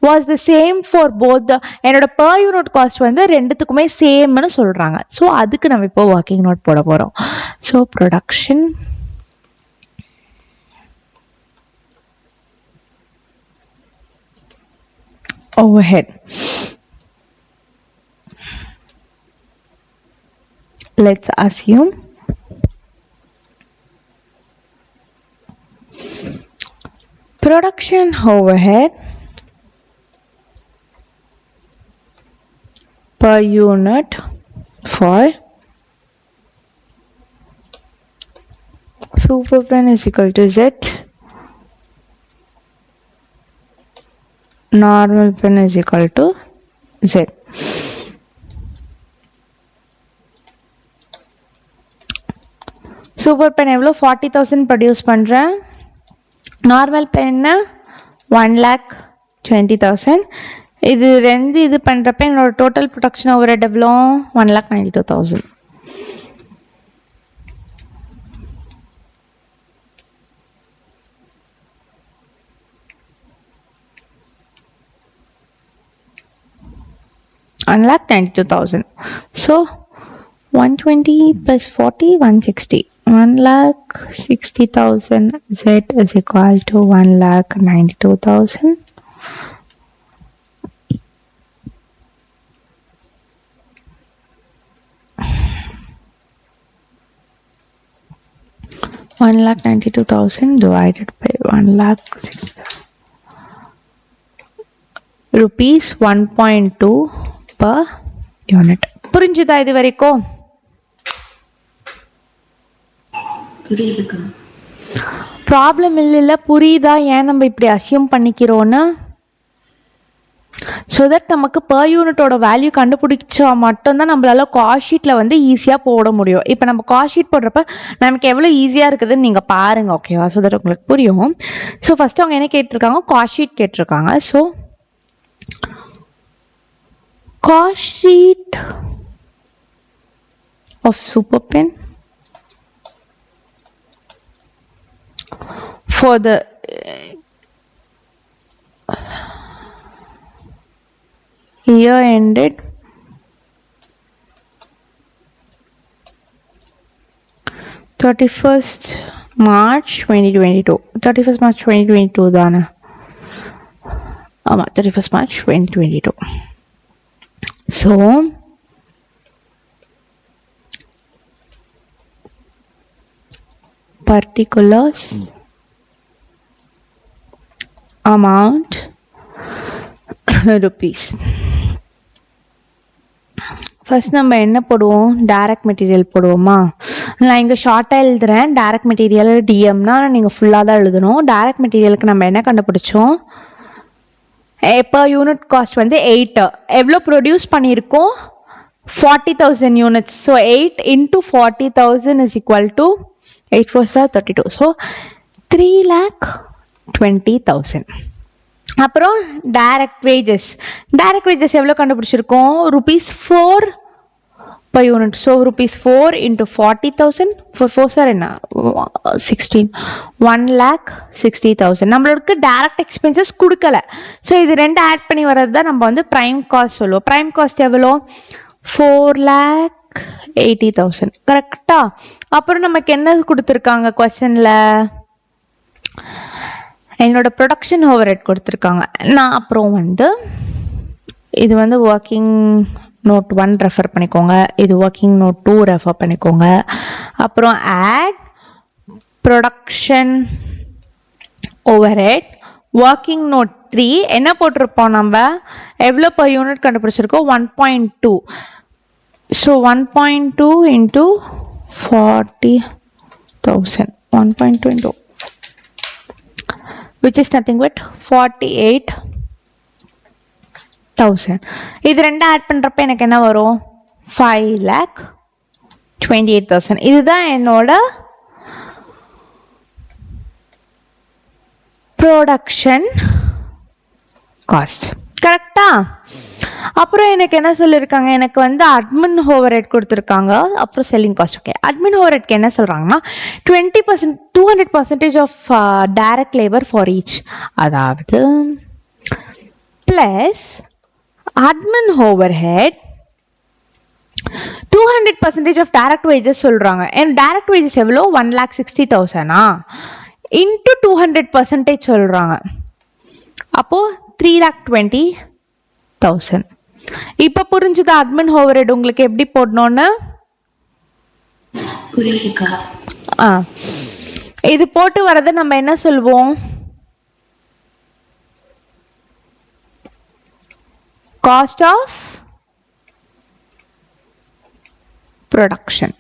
Was the same for both. என்னோட பர் யூனிட் காஸ்ட் வந்து ரெண்டுத்துக்குமே சேம்னு சொல்றாங்க. ஸோ அதுக்கு நம்ம இப்போ ஒர்க்கிங் நோட் போட போறோம். So production overhead. Let's assume production overhead per unit for super pen is equal to Z, normal pen is equal to Z. Super pen எவ்வளோ? 40,000 ப்ரொடியூஸ் பண்ணுறேன். நார்மல் பென்னு 1,20,000. இது ரெண்டு இது பண்ணுறப்ப என்னோட டோட்டல் ப்ரொடக்ஷன் ஓவர் ஹெட் எவ்வளோ? 1,92,000. $1,92,000. So 120 plus 40, 160. 1,60,000 Z is equal to 1,92,000. $1,92,000 divided by 1,60,000 rupees 1.2 per unit. புரிஞ்சுதா இது வரைக்கும்? புரியுதுக்கா. ப்ராப்ளம் இல்ல, புரியுதா ஏன் நம்ம இப்படி அசியூம் பண்ணிக்கிறோன்னு? ஸோ தட் நமக்கு பர் யூனிட்டோட வேல்யூ கண்டுபிடிச்சா மட்டும்தான் நம்மளால காஸ்ட் ஷீட்ல வந்து ஈஸியாக போட முடியும். இப்போ நம்ம காஸ்ட் ஷீட் போடுறப்ப நமக்கு எவ்வளோ ஈஸியாக இருக்குதுன்னு நீங்கள் பாருங்க, ஓகேவா? ஸோ தட் உங்களுக்கு புரியும். ஸோ ஃபர்ஸ்ட் அவங்க என்ன கேட்டிருக்காங்க, காஸ்ட் ஷீட் கேட்டிருக்காங்க. ஸோ cost sheet of super pen for the year ended March 2022. 31st March 2022 தானே? ஆமா, 31st March 2022. So particulars amount rupees. First நம்ம என்ன போடுவோம், டைரக்ட் மெட்டீரியல் போடுவோமா? நான் இங்கே ஷார்ட்டாக எழுதுறேன். டைரக்ட் மெட்டீரியல் டிஎம்னா நீங்கள் ஃபுல்லாக தான் எழுதணும். டைரக்ட் மெட்டீரியலுக்கு நம்ம என்ன கண்டுபிடிச்சோம், இப்போ யூனிட் காஸ்ட் வந்து 8. எவ்வளோ ப்ரொடியூஸ் பண்ணியிருக்கோம், 40,000 units. So 8 into 40,000 is equal to 8 4s 32. So 3,20,000. அப்புறம் டைரக்ட் வேஜஸ். டைரக்ட் வேஜஸ் எவ்வளோ கண்டுபிடிச்சிருக்கோம், ₹4 per unit. So ₹4 into 40,000. 4 4s என்ன, 16. 1,60,000. நம்மளுக்கு டைரக்ட் எக்ஸ்பென்சஸ் கொடுக்கல. ஸோ இது ரெண்டு ஆட் பண்ணி வர்றது தான் நம்ம வந்து ப்ரைம் காஸ்ட் சொல்லுவோம். ப்ரைம் காஸ்ட் எவ்வளோ, 4,80,000. கரெக்டா? அப்புறம் நமக்கு என்ன கொடுத்துருக்காங்க கொஸ்டின்ல, என்னோட ப்ரொடக்ஷன் ஓவர்ஹெட் கொடுத்துருக்காங்க. நான் அப்புறம் வந்து இது வந்து ஒர்க்கிங் நோட் 1 ரெஃபர் பண்ணிக்கோங்க, இது ஒர்க்கிங் நோட் 2 ரெஃபர் பண்ணிக்கோங்க. அப்புறம் add production overhead working note 3 என்ன போட்டிருப்போம், நம்ம எவ்வளோ per யூனிட் கண்டுபிடிச்சிருக்கோம், 1.2. So 1.2 into 40,000. 1.2 into which is nothing but 48,000. இது ரெண்டு ஆட் பண்றப்ப எனக்கு என்ன வரும், 5,28,000. இதுதான் என்னோட ப்ரொடக்ஷன் காஸ்ட். கரெக்டா? அப்புறம் எனக்கு என்ன சொல்லியிருக்காங்க, எனக்கு வந்து அட்மின் ஓவர்ஹெட் கொடுத்துருக்காங்க, அப்புறம் செல்லிங் காஸ்ட். ஓகே, அட்மின் ஓவர்ஹெட்க்கு என்ன சொல்றாங்கன்னா 20% 200% of direct labour for each. அதாவது plus admin overhead 200% of direct wages சொல்றாங்க. அண்ட் டைரக்ட் வேஜஸ் எவ்வளோ, 1,60,000 இன்டு 200% சொல்றாங்க. அப்போ 3,20,000. இப்ப புரிஞ்சுதா அட்மின் ஓவர்ஹெட் உங்களுக்கு எப்படி போடணும்னு? இது போட்டு வரத நம்ம என்ன சொல்வோம், காஸ்ட் ஆஃப் ப்ரொடக்ஷன்.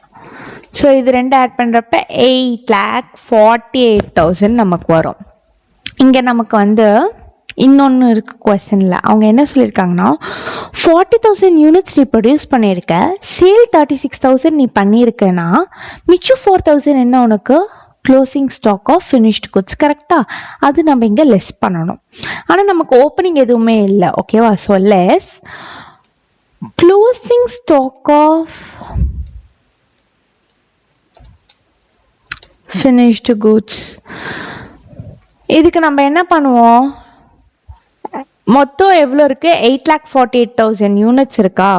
ஸோ இது ரெண்டு ஆட் பண்றப்ப 8,48,000 நமக்கு வரும். இங்க நமக்கு வந்து இன்னொன்று இருக்கு கொஸ்டின்ல. அவங்க என்ன சொல்லியிருக்காங்கன்னா 40,000 யூனிட்ஸ் நீ ப்ரொடியூஸ் பண்ணியிருக்க, சேல் 36,000 நீ பண்ணியிருக்கனா, மிச்சம் 4,000 என்ன உனக்கு, closing stock of finished goods. கரெக்டா? அது நம்ம இங்க லெஸ் பண்ணணும். ஆனால் நமக்கு ஓப்பனிங் எதுவுமே இல்லை, ஓகேவா? So less closing stock of finished goods. இதுக்கு நம்ம என்ன பண்ணுவோம், மொத்தம் எவ்வளோ இருக்கு, 8,48,000 யூனிட்ஸ் இருக்கா,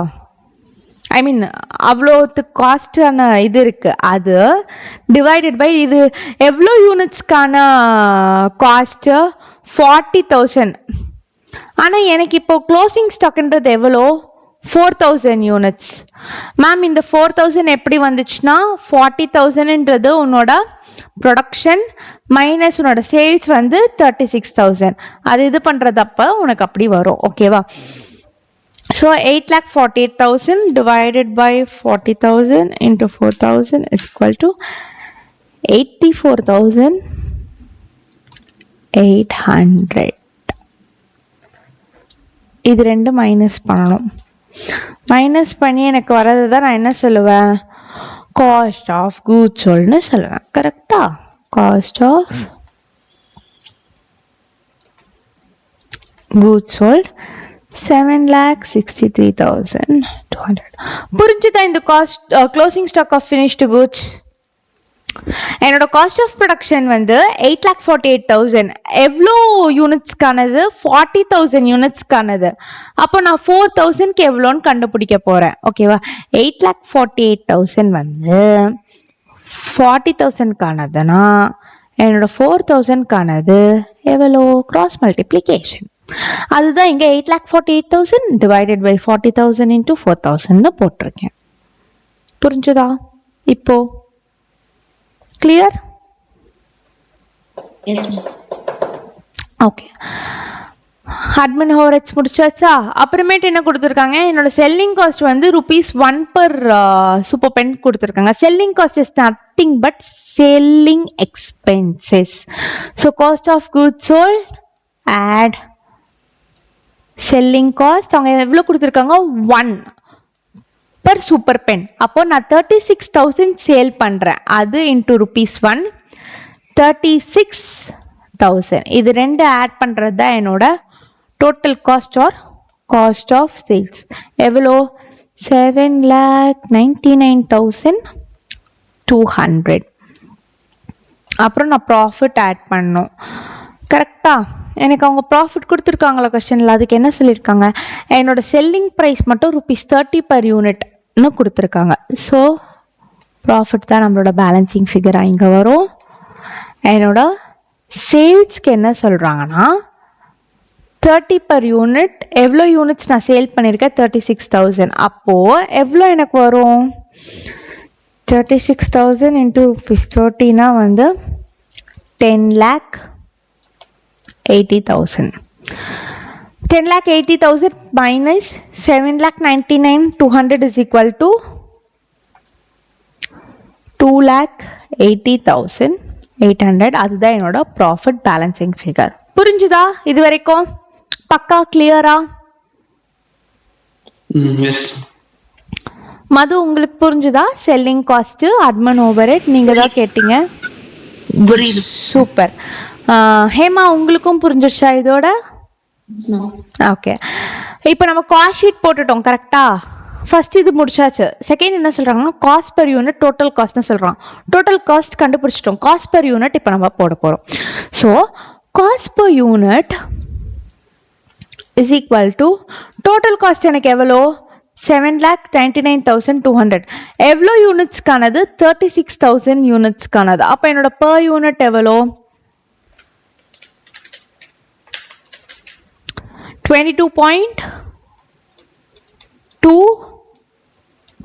ஐ மீன் அவ்வளோத்து காஸ்டான இது இருக்கு, அது டிவைடட் பை இது எவ்வளோ யூனிட்ஸ்க்கான காஸ்ட் 40,000. ஆனால் எனக்கு இப்போ க்ளோசிங் ஸ்டாக்ன்றது எவ்வளோ, 4,000 யூனிட்ஸ். மேம் இந்த 4,000 எப்படி வந்துச்சுன்னா 40,000ன்றது உன்னோட ப்ரொடக்ஷன் மைனஸ் உன்னோட சேல்ஸ் வந்து 36,000. அது இது பண்றதப்ப உனக்கு அப்படி வரும், ஓகேவா? So 8,48,000 divided by 40,000 into 4,000 is equal to 84,800. இது ரெண்டு மைனஸ் பண்ணணும். மைனஸ் பண்ணி எனக்கு வரது தான் நான் என்ன சொல்லுவேன், காஸ்ட் ஆஃப் கூட்ஸ் சோல்ட்னு சொல்லுவேன். கரெக்டா? Cost of goods sold 7,63,200. புரிஞ்சுதா இந்த cost closing stock of finished goods? என்னோட காஸ்ட் ஆஃப் ப்ரொடக்ஷன் வந்து 8,48,000. எவ்வளோ யூனிட்ஸ்க்கானது? 40,000 யூனிட்ஸ்க்கானது. அப்போ நான் 4,000க்கு எவ்வளோன்னு கண்டுபிடிக்க போறேன். ஓகேவா? 8,48,000 வந்து 40,000க்கானதுன்னா என்னோட 4,000க்கானது எவ்வளோ? Cross multiplication. அதுதான் இங்க 8,48,000 டிவைடட் பை 40,000 இன்டூ 4,000 போட்டிருக்கேன். புரிஞ்சுதா இப்போ? கிளியர்? ஓகே. அட்மின் ஓவர்ஹெட்ஸ் முடிச்சாச்சா? அப்புறமேட்டு என்ன கொடுத்துருக்காங்க, என்னோட செல்லிங் காஸ்ட் வந்து ₹1 per சூப்பர் பென் கொடுத்துருக்காங்க. Selling cost is nothing but selling expenses. So cost of goods sold add selling cost. அவங்க எவ்வளோ கொடுத்துருக்காங்க? 1 per சூப்பர் பென். அப்போ நான் 36,000 சேல் பண்றேன். அது இன்டூ ₹1 36,000. இது ரெண்டு ஆட் பண்றது தான் என்னோட total cost or cost of sales. எவ்வளோ? 7,99,200. அப்புறம் நான் ப்ராஃபிட் ஆட் பண்ணணும். கரெக்டா? எனக்கு அவங்க ப்ராஃபிட் கொடுத்துருக்காங்களா கொஸ்டின்ல? அதுக்கு என்ன சொல்லியிருக்காங்க, என்னோட செல்லிங் ப்ரைஸ் மட்டும் ₹30 per யூனிட்னு கொடுத்துருக்காங்க. ஸோ ப்ராஃபிட் தான் நம்மளோட பேலன்சிங் ஃபிகராக இங்கே வரும். என்னோட சேல்ஸ்க்கு என்ன சொல்கிறாங்கன்னா 30 per யூனிட். எவ்வளோ யூனிட்ஸ் நான் சேல் பண்ணியிருக்கேன்? 36,000. அப்போது எவ்வளோ எனக்கு வரும்? 36,000 இன்டூ ₹30 வந்து 10,80,000. 10,80,000 minus 7,99,200 is equal to 2,80,800. அதுதான் என்னோட ப்ராஃபிட் பேலன்சிங் ஃபிகர். புரிஞ்சுதா இது வரைக்கும்? பக்கா கிளியரா? மது உங்களுக்கு புரிஞ்சுதா? செல்லிங் காஸ்ட், அட்மின் ஓவர்ஹெட் நீங்க தான் கேட்டீங்க. சூப்பர். ஹேமா உங்களுக்கும் புரிஞ்சிருச்சா இதோட? ஓகே. இப்போ நம்ம காஸ்ட் ஷீட் போட்டுட்டோம். கரெக்டா? ஃபர்ஸ்ட் இது முடிச்சாச்சு. செகண்ட் என்ன சொல்றாங்கன்னா காஸ்ட் பெர் யூனிட் டோட்டல் காஸ்ட்னு சொல்றான். டோட்டல் காஸ்ட் கண்டுபிடிச்சிட்டோம். காஸ்ட் பெர் யூனிட் இப்போ நம்ம போட போறோம். So cost per unit is equal to total cost எனக்கு எவ்வளோ? 7,99,200. எவ்வளோ யூனிட்ஸ்க்கானது? 36,000 யூனிட்ஸ்க்கானது. அப்போ என்னோட பெர் யூனிட் எவ்வளோ? 22.2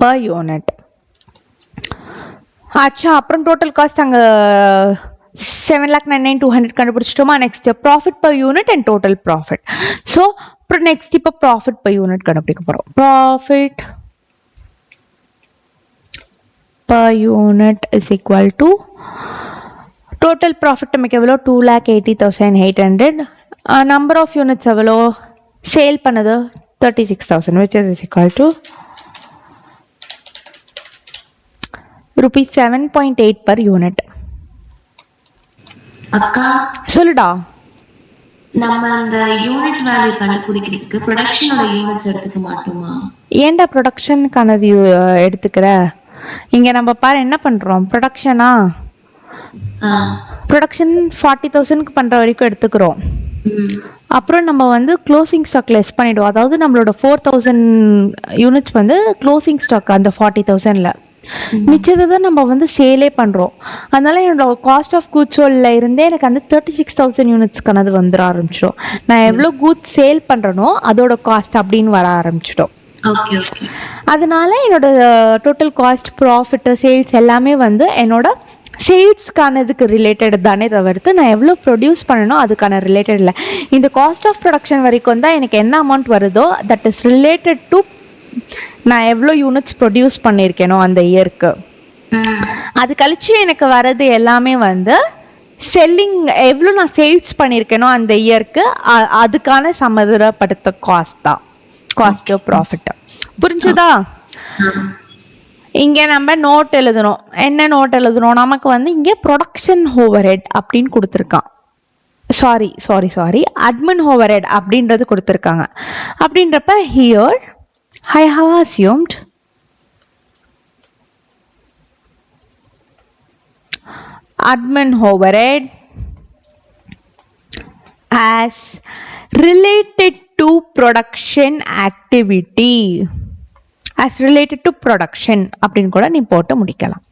per unit. ஆச்சா. அப்புறம் டோட்டல் காஸ்ட் அங்க 7,99,200 கண்டுபிடிச்சிட்டோமா? Next profit per unit and total profit. So அப்புறம் நெக்ஸ்ட் இப்போ ப்ராஃபிட் per unit கண்டுபிடிக்க போறோம். Profit per unit is equal to total profit நமக்கு எவ்வளோ? 2,80,800. number of units எவ்வளோ? சேல் பண்ணது 36,000 which is equal to ₹7.8 per unit. அக்கா சொல்லுடா. நம்ம அந்த யூனிட் வேல்யூ கண்டுபிடிக்கிறதுக்கு ப்ரொடக்ஷனோட யூனிட்ஸ் எடுத்துக்க மாட்டோமா? ஏன்டா ப்ரொடக்ஷனுக்கானது எடுத்துக்கிற? இங்க நம்ம பாரு என்ன பண்றோம், ப்ரொடக்ஷனா ப்ரொடக்ஷன் 40,000க்கு பண்ற வரைக்கும் எடுத்துக்கிறோம். அப்புறம் நம்ம வந்து க்ளோசிங் ஸ்டாக் லெஸ் பண்ணிடுவோம். அதாவது நம்மளோட 4,000 யூனிட்ஸ் வந்து க்ளோசிங் ஸ்டாக் அந்த 40,000ல மிச்சத்தை தான் நம்ம வந்து சேலே பண்றோம். அதனால என்னோட காஸ்ட் ஆஃப் கூட்ஸ் சோல்ட்ல இருந்தே எனக்கு அந்த 36,000 யூனிட்ஸ்க்கானது வந்துட ஆரம்பிச்சிடும். நான் எவ்வளோ கூட்ஸ் சேல் பண்றேனோ அதோட காஸ்ட் அப்படின்னு வர ஆரம்பிச்சிடும். அதனால என்னோட டோட்டல் காஸ்ட், ப்ராஃபிட், சேல்ஸ் எல்லாமே வந்து என்னோட சேல்ஸ்க்கானதுக்கு ரிலேட்டட் தானே தவிர்த்து நான் எவ்வளோ ப்ரொடியூஸ் பண்ணணும் அதுக்கான ரிலேட்டட் இல்லை. இந்த காஸ்ட் ஆஃப் ப்ரொடக்ஷன் வரைக்கும் தான் எனக்கு என்ன அமௌண்ட் வருதோ தட் இஸ் ரிலேட்டட் டு நான் எவ்வளோ யூனிட்ஸ் ப்ரொடியூஸ் பண்ணியிருக்கேனோ அந்த இயருக்கு. அது கழிச்சு எனக்கு வர்றது எல்லாமே வந்து செல்லிங் எவ்வளோ நான் சேல்ஸ் பண்ணியிருக்கேனோ அந்த இயருக்கு அதுக்கான சம்மதப்படுத்த காஸ்ட் தான் காஸ்ட் ஆஃப் ப்ராஃபிட். புரிஞ்சுதா? இங்க நம்ம நோட் எழுதணும். என்ன நோட் எழுதணும்? நமக்கு வந்து இங்க ப்ரொடக்ஷன் ஓவர்ஹெட் அப்படின்னு கொடுத்துருக்கான். சாரி அட்மின் ஓவர்ஹெட் அப்படின்றது கொடுத்துருக்காங்க. அப்படின்றப்ப here I have assumed admin overhead as related to production activity, as related to production அப்படின்னு கூட நீ போட்டு முடிக்கலாம்.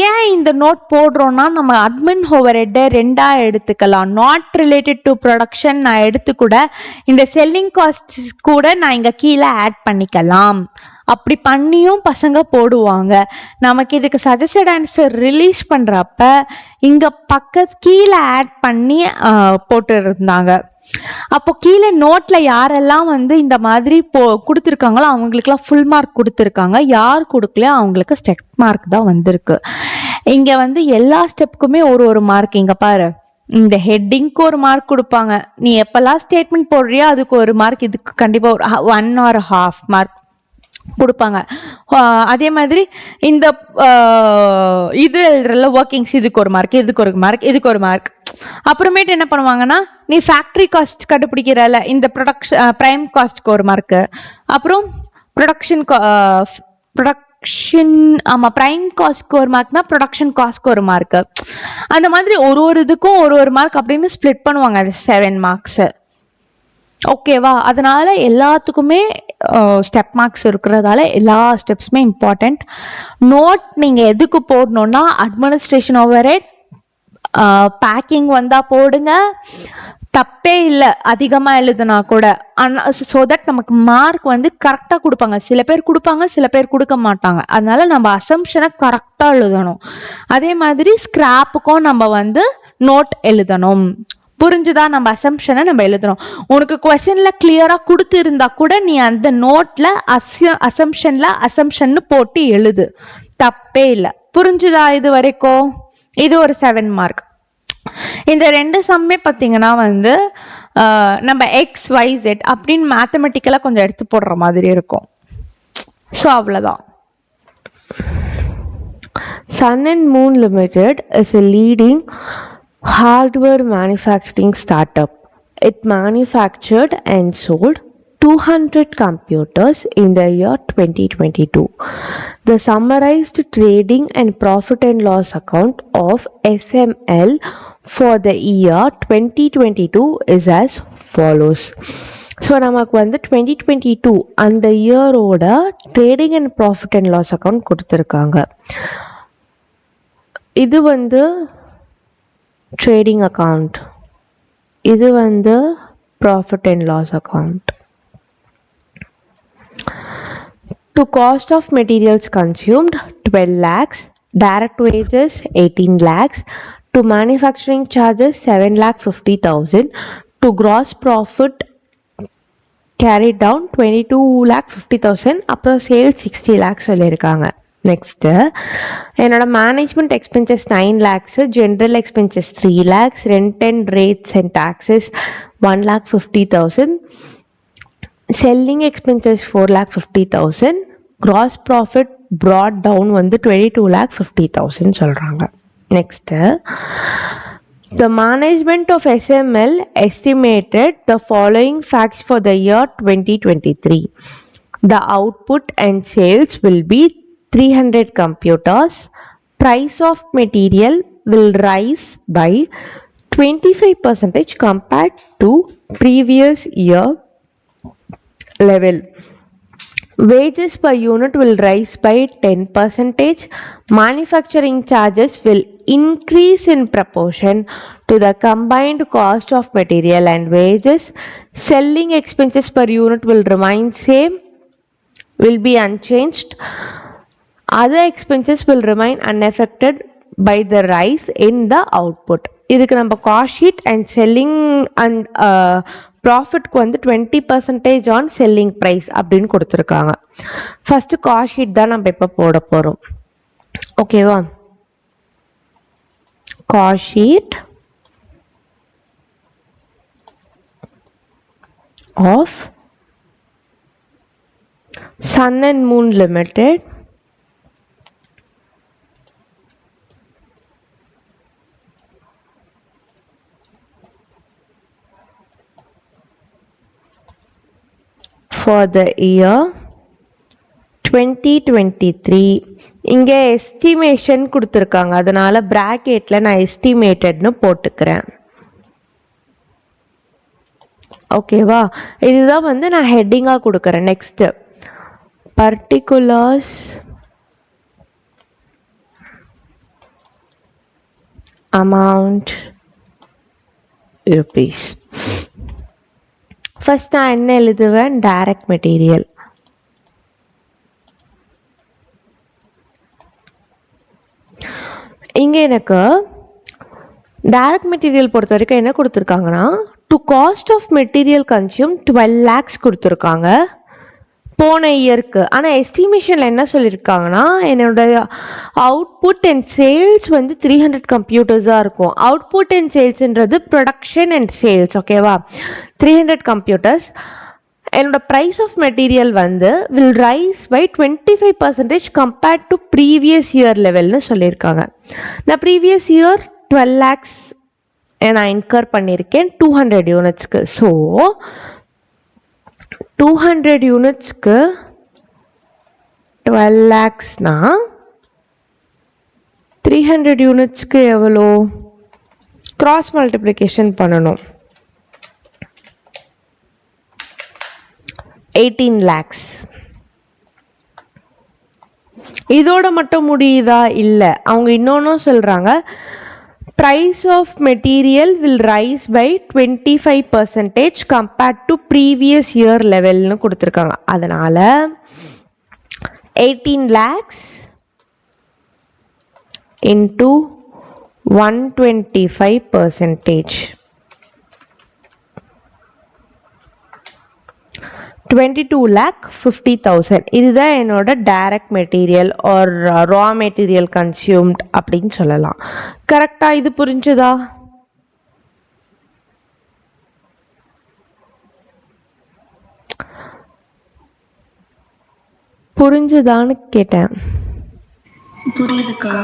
ஏன் இந்த நோட் போடுறோம்னா நம்ம அட்மின் ஓவர்ஹெட்டை ரெண்டா எடுத்துக்கலாம். நாட் ரிலேட்டட் டு ப்ரொடக்ஷன் நான் எடுத்து கூட இந்த செல்லிங் காஸ்ட் கூட நான் இங்க கீழே ஆட் பண்ணிக்கலாம். அப்படி பண்ணியும் பசங்க போடுவாங்க. நமக்கு இதுக்கு சஜஸ்டட் ஆன்சர் ரிலீஸ் பண்றப்ப இங்க கீழே ஆட் பண்ணி போட்டு இருந்தாங்க. அப்போ கீழே நோட்ல யாரெல்லாம் வந்து இந்த மாதிரி கொடுத்துருக்காங்களோ அவங்களுக்குலாம் ஃபுல் மார்க் கொடுத்துருக்காங்க. யார் கொடுக்கலையோ அவங்களுக்கு ஸ்டெப் மார்க் தான் வந்திருக்கு. இங்க வந்து எல்லா ஸ்டெப்புக்குமே ஒரு மார்க். இங்க பாரு, இந்த ஹெட்டிங்க்கு ஒரு மார்க் கொடுப்பாங்க. நீ எப்பெல்லாம் ஸ்டேட்மெண்ட் போடுறியோ அதுக்கு ஒரு மார்க், இதுக்கு கண்டிப்பா ஒரு 1 or 1/2 மார்க் கொடுப்பாங்க. அதே மாதிரி இந்த இது ஒர்க்கிங்ஸ் இதுக்கு ஒரு மார்க், இதுக்கு ஒரு மார்க், இதுக்கு ஒரு மார்க். அப்புறமேட்டு என்ன பண்ணுவாங்கன்னா, நீ ஃபேக்டரி காஸ்ட் கண்டுபிடிக்கிறல இந்த பிரைம் காஸ்ட்க்கு ஒரு மார்க், அப்புறம் பிரைம் காஸ்ட்க்கு ஒரு மார்க்னா ப்ரொடக்ஷன் காஸ்ட்க்கு ஒரு மார்க். அந்த மாதிரி ஒரு இதுக்கும் ஒரு மார்க் அப்படின்னு ஸ்பிளிட் பண்ணுவாங்க. அது 7 மார்க்ஸ். ஓகேவா? அதனால எல்லாத்துக்குமே ஸ்டெப் மார்க்ஸ் இருக்கிறதால எல்லா ஸ்டெப்ஸுமே இம்பார்ட்டன்ட். நோட் நீங்க எதுக்கு போடணும்னா அட்மினிஸ்ட்ரேஷன் ஓவர்ஹெட், பேக்கிங் வந்தா போடுங்க, தப்பே இல்லை அதிகமா எழுதுனா கூட. ஸோ தட் நமக்கு மார்க் வந்து கரெக்டா கொடுப்பாங்க. சில பேர் கொடுப்பாங்க, சில பேர் கொடுக்க மாட்டாங்க. அதனால நம்ம அசம்ஷனை கரெக்டா எழுதணும். அதே மாதிரி ஸ்கிராப்புக்கும் நம்ம வந்து நோட் எழுதணும். புரிஞ்சுதா? நம்ம அசம்ஷனை நம்ம எழுதணும். உனக்கு கொஸ்டின்ல கிளியரா கொடுத்து இருந்தா கூட நீ அந்த நோட்ல அசம்ஷன் போட்டு எழுது, தப்பே இல்லை. புரிஞ்சுதா இது வரைக்கும்? இது ஒரு 7 மார்க். இந்த 2 சம்மே பார்த்தீங்கன்னா வந்து நம்ம XYZ அப்படின்னு மேத்தமெட்டிக்கலா கொஞ்சம் எடுத்து போடுற மாதிரி இருக்கும். ஸோ அவ்வளோதான். Sun and Moon Limited is a leading hardware manufacturing startup. It manufactured and sold 200 computers in the year 2022. The summarized trading and profit and loss account of SML for the year 2022 is as follows. So நமக்கு வந்து 2022 அந்த இயரோட trading and profit and loss account கொடுத்துருக்காங்க. இது வந்து trading account, இது வந்து profit and loss account. To cost of materials consumed 12 lakhs, direct wages 18 lakhs, to manufacturing charges 7,50,000, to gross profit carried down 22,50,000, அப்புறம் சேல்ஸ் 60 lakhs சொல்லியிருக்காங்க. Next என்னோட management expenses 9 lakhs, general expenses 3 lakhs, rent and rates and taxes 1,50,000, selling expenses 4,50,000, gross profit brought down வந்து 22,50,000 சொல்கிறாங்க. Next the management of SML estimated the following facts for the year 2023. The output and sales will be 300 computers. Price of material will rise by 25% compared to previous year level. Wages per unit will rise by 10%. Manufacturing charges will increase in proportion to the combined cost of material and wages. Selling expenses per unit will remain same, will be unchanged. Other expenses will remain unaffected by the rise in the output. இதுக்கு நம்ம cost sheet and selling and ப்ராஃபிட்க்கு வந்து 20% on selling price அப்படின்னு கொடுத்துருக்காங்க. First cost sheet தான் நம்ம இப்போ போட போகிறோம். ஓகேவா? cost sheet of Sun and Moon Limited for the year 2023. இங்கே எஸ்டிமேஷன் கொடுத்துருக்காங்க, அதனால பிராக்கெட்ல நான் எஸ்டிமேட்டட்னு போட்டுக்கிறேன். ஓகேவா? இதுதான் வந்து நான் ஹெட்டிங்கா கொடுக்குறேன். Next particulars amount rupees. First நான் என்ன எழுதுவேன்? Direct material. இங்க எனக்கு டைரக்ட் மெட்டீரியல் பொறுத்த வரைக்கும் என்ன கொடுத்துருக்காங்கன்னா, to cost of material consume 12 lakhs கொடுத்துருக்காங்க போன இயருக்கு. ஆனால் எஸ்டிமேஷனில் என்ன சொல்லியிருக்காங்கன்னா, என்னோட அவுட்புட் அண்ட் சேல்ஸ் வந்து 300 கம்ப்யூட்டர்ஸாக இருக்கும். அவுட்புட் அண்ட் சேல்ஸ்ன்றது ப்ரொடக்ஷன் அண்ட் சேல்ஸ். ஓகேவா? 300 கம்ப்யூட்டர்ஸ். என்னோட ப்ரைஸ் ஆஃப் மெட்டீரியல் வந்து will rise by 25% compared to previous year லெவல்னு சொல்லியிருக்காங்க. நான் ப்ரீவியஸ் இயர் 12 lakhs நான் இன்கர் பண்ணியிருக்கேன் 200 யூனிட்ஸ்க்கு. ஸோ 200 யூனிட்ஸ்க்கு 12 lakhsனா 300 யூனிட்ஸ்க்கு எவ்வளோ? கிராஸ் மல்டிப்ளிகேஷன் பண்ணணும். 18 lakhs. இதோட மட்டும் முடியுதா? இல்லை, அவங்க இன்னொன்னும் சொல்றாங்க, price of material will rise by 25% compared to previous year level னு கொடுத்துருக்காங்க. அதனால 18 lakhs into 125%. 22,50,000. இதுதான் என்னோட direct material or raw material consumed அப்படின்னு சொல்லலாம். கரெக்டா? இது புரிஞ்சுதா? புரிஞ்சுதான்னு கேட்டேன். புரியுதுக்கா.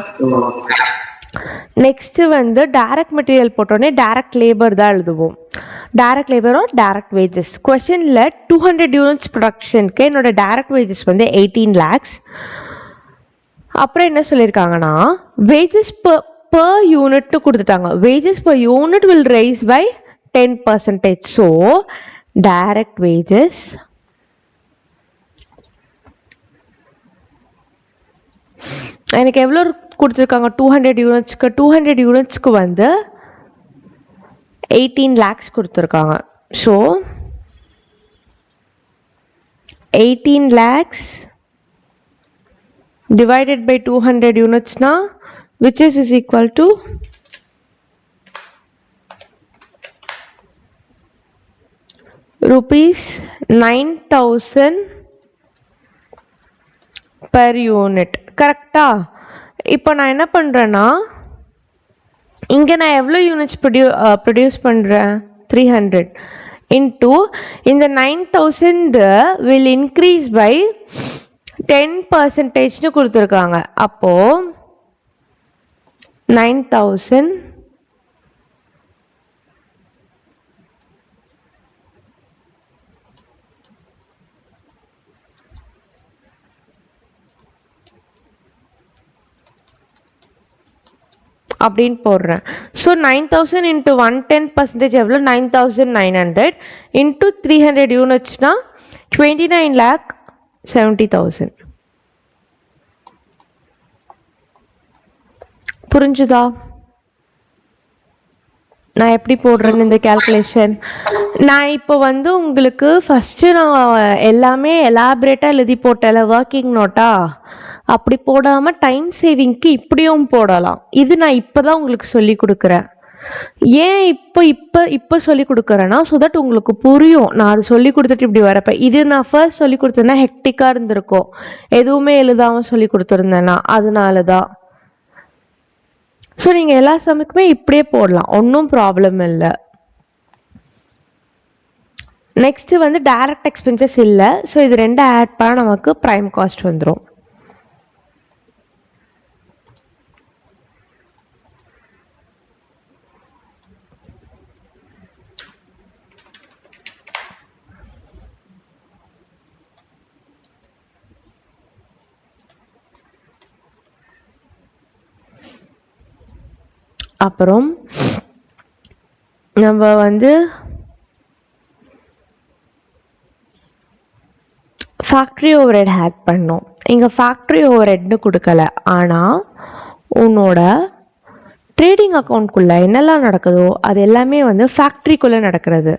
நெக்ஸ்ட் வந்து டைரக்ட் மெட்டீரியல் போட்டோடனே டைரக்ட் லேபர் தான் எழுதுவோம். Direct labour or direct wages. கொஸ்டின்ல 200 யூனிட்ஸ் ப்ரொடக்ஷனுக்கு என்னோட டைரக்ட் வேஜஸ் வந்து 18 lakhs. அப்புறம் என்ன சொல்லியிருக்காங்கன்னா, வேஜஸ் per யூனிட்னு கொடுத்துட்டாங்க. Wages per unit will rise by 10%. So direct wages எனக்கு எவ்வளோ கொடுத்துருக்காங்க? 200 யூனிட்ஸ்க்கு. 200 யூனிட்ஸ்க்கு வந்து 18 lakhs கொடுத்துருக்காங்க. So 18 lakhs divided by 200 unitsனா which is equal to rupees 9,000 per unit. கரெக்டா? இப்போ நான் என்ன பண்றேன்னா, இங்க நான் எவ்வளோ யூனிட்ஸ் ப்ரொடியூஸ் பண்றேன்? 300 into இந்த 9,000 will increase by 10% கொடுத்துருக்காங்க. அப்போ 9,000 அப்படின்னு போடுறேன். ஸோ 9,000 into 110% எவ்வளோ? 9,900 into 300 யூனிட்ஸ்னா 29,70,000. புரிஞ்சுதா? நான் எப்படி போடுறேன்னு இந்த கேல்குலேஷன். நான் இப்போ வந்து உங்களுக்கு ஃபஸ்ட்டு நான் எல்லாமே எலாபரேட்டாக எழுதி போட்டேன் ஒர்க்கிங் நோட்டா. அப்படி போடாமல் டைம் சேவிங்க்கு இப்படியும் போடலாம். இது நான் இப்போ தான் உங்களுக்கு சொல்லி கொடுக்குறேன். ஏன் இப்போ சொல்லி கொடுக்குறேன்னா, ஸோ தட் உங்களுக்கு புரியும். நான் அது சொல்லி கொடுத்துட்டு இப்படி வரப்ப, இது நான் ஃபர்ஸ்ட் சொல்லி கொடுத்தேன்னா ஹெக்டிக்காக இருந்திருக்கும், எதுவுமே எழுதாமல் சொல்லி கொடுத்துருந்தேன்னா. அதனால தான் ஸோ நீங்கள் எல்லா சம்முக்குமே இப்படியே போடலாம், ஒன்றும் ப்ராப்ளம் இல்லை. நெக்ஸ்ட்டு வந்து டைரக்ட் எக்ஸ்பென்சஸ் இல்லை. ஸோ இது ரெண்டு ஆட் பண்ணால் நமக்கு ப்ரைம் காஸ்ட் வந்துடும். அப்புறம் நம்ம வந்து ஃபேக்ட்ரி ஓவர்ஹெட் ஆட் பண்ணோம். இங்கே ஃபேக்ட்ரி ஓவர்ஹெட்னு கொடுக்கல, ஆனால் உன்னோட ட்ரேடிங் அக்கௌண்ட்குள்ளே என்னெல்லாம் நடக்குதோ அது எல்லாமே வந்து ஃபேக்ட்ரிக்குள்ளே நடக்கிறது.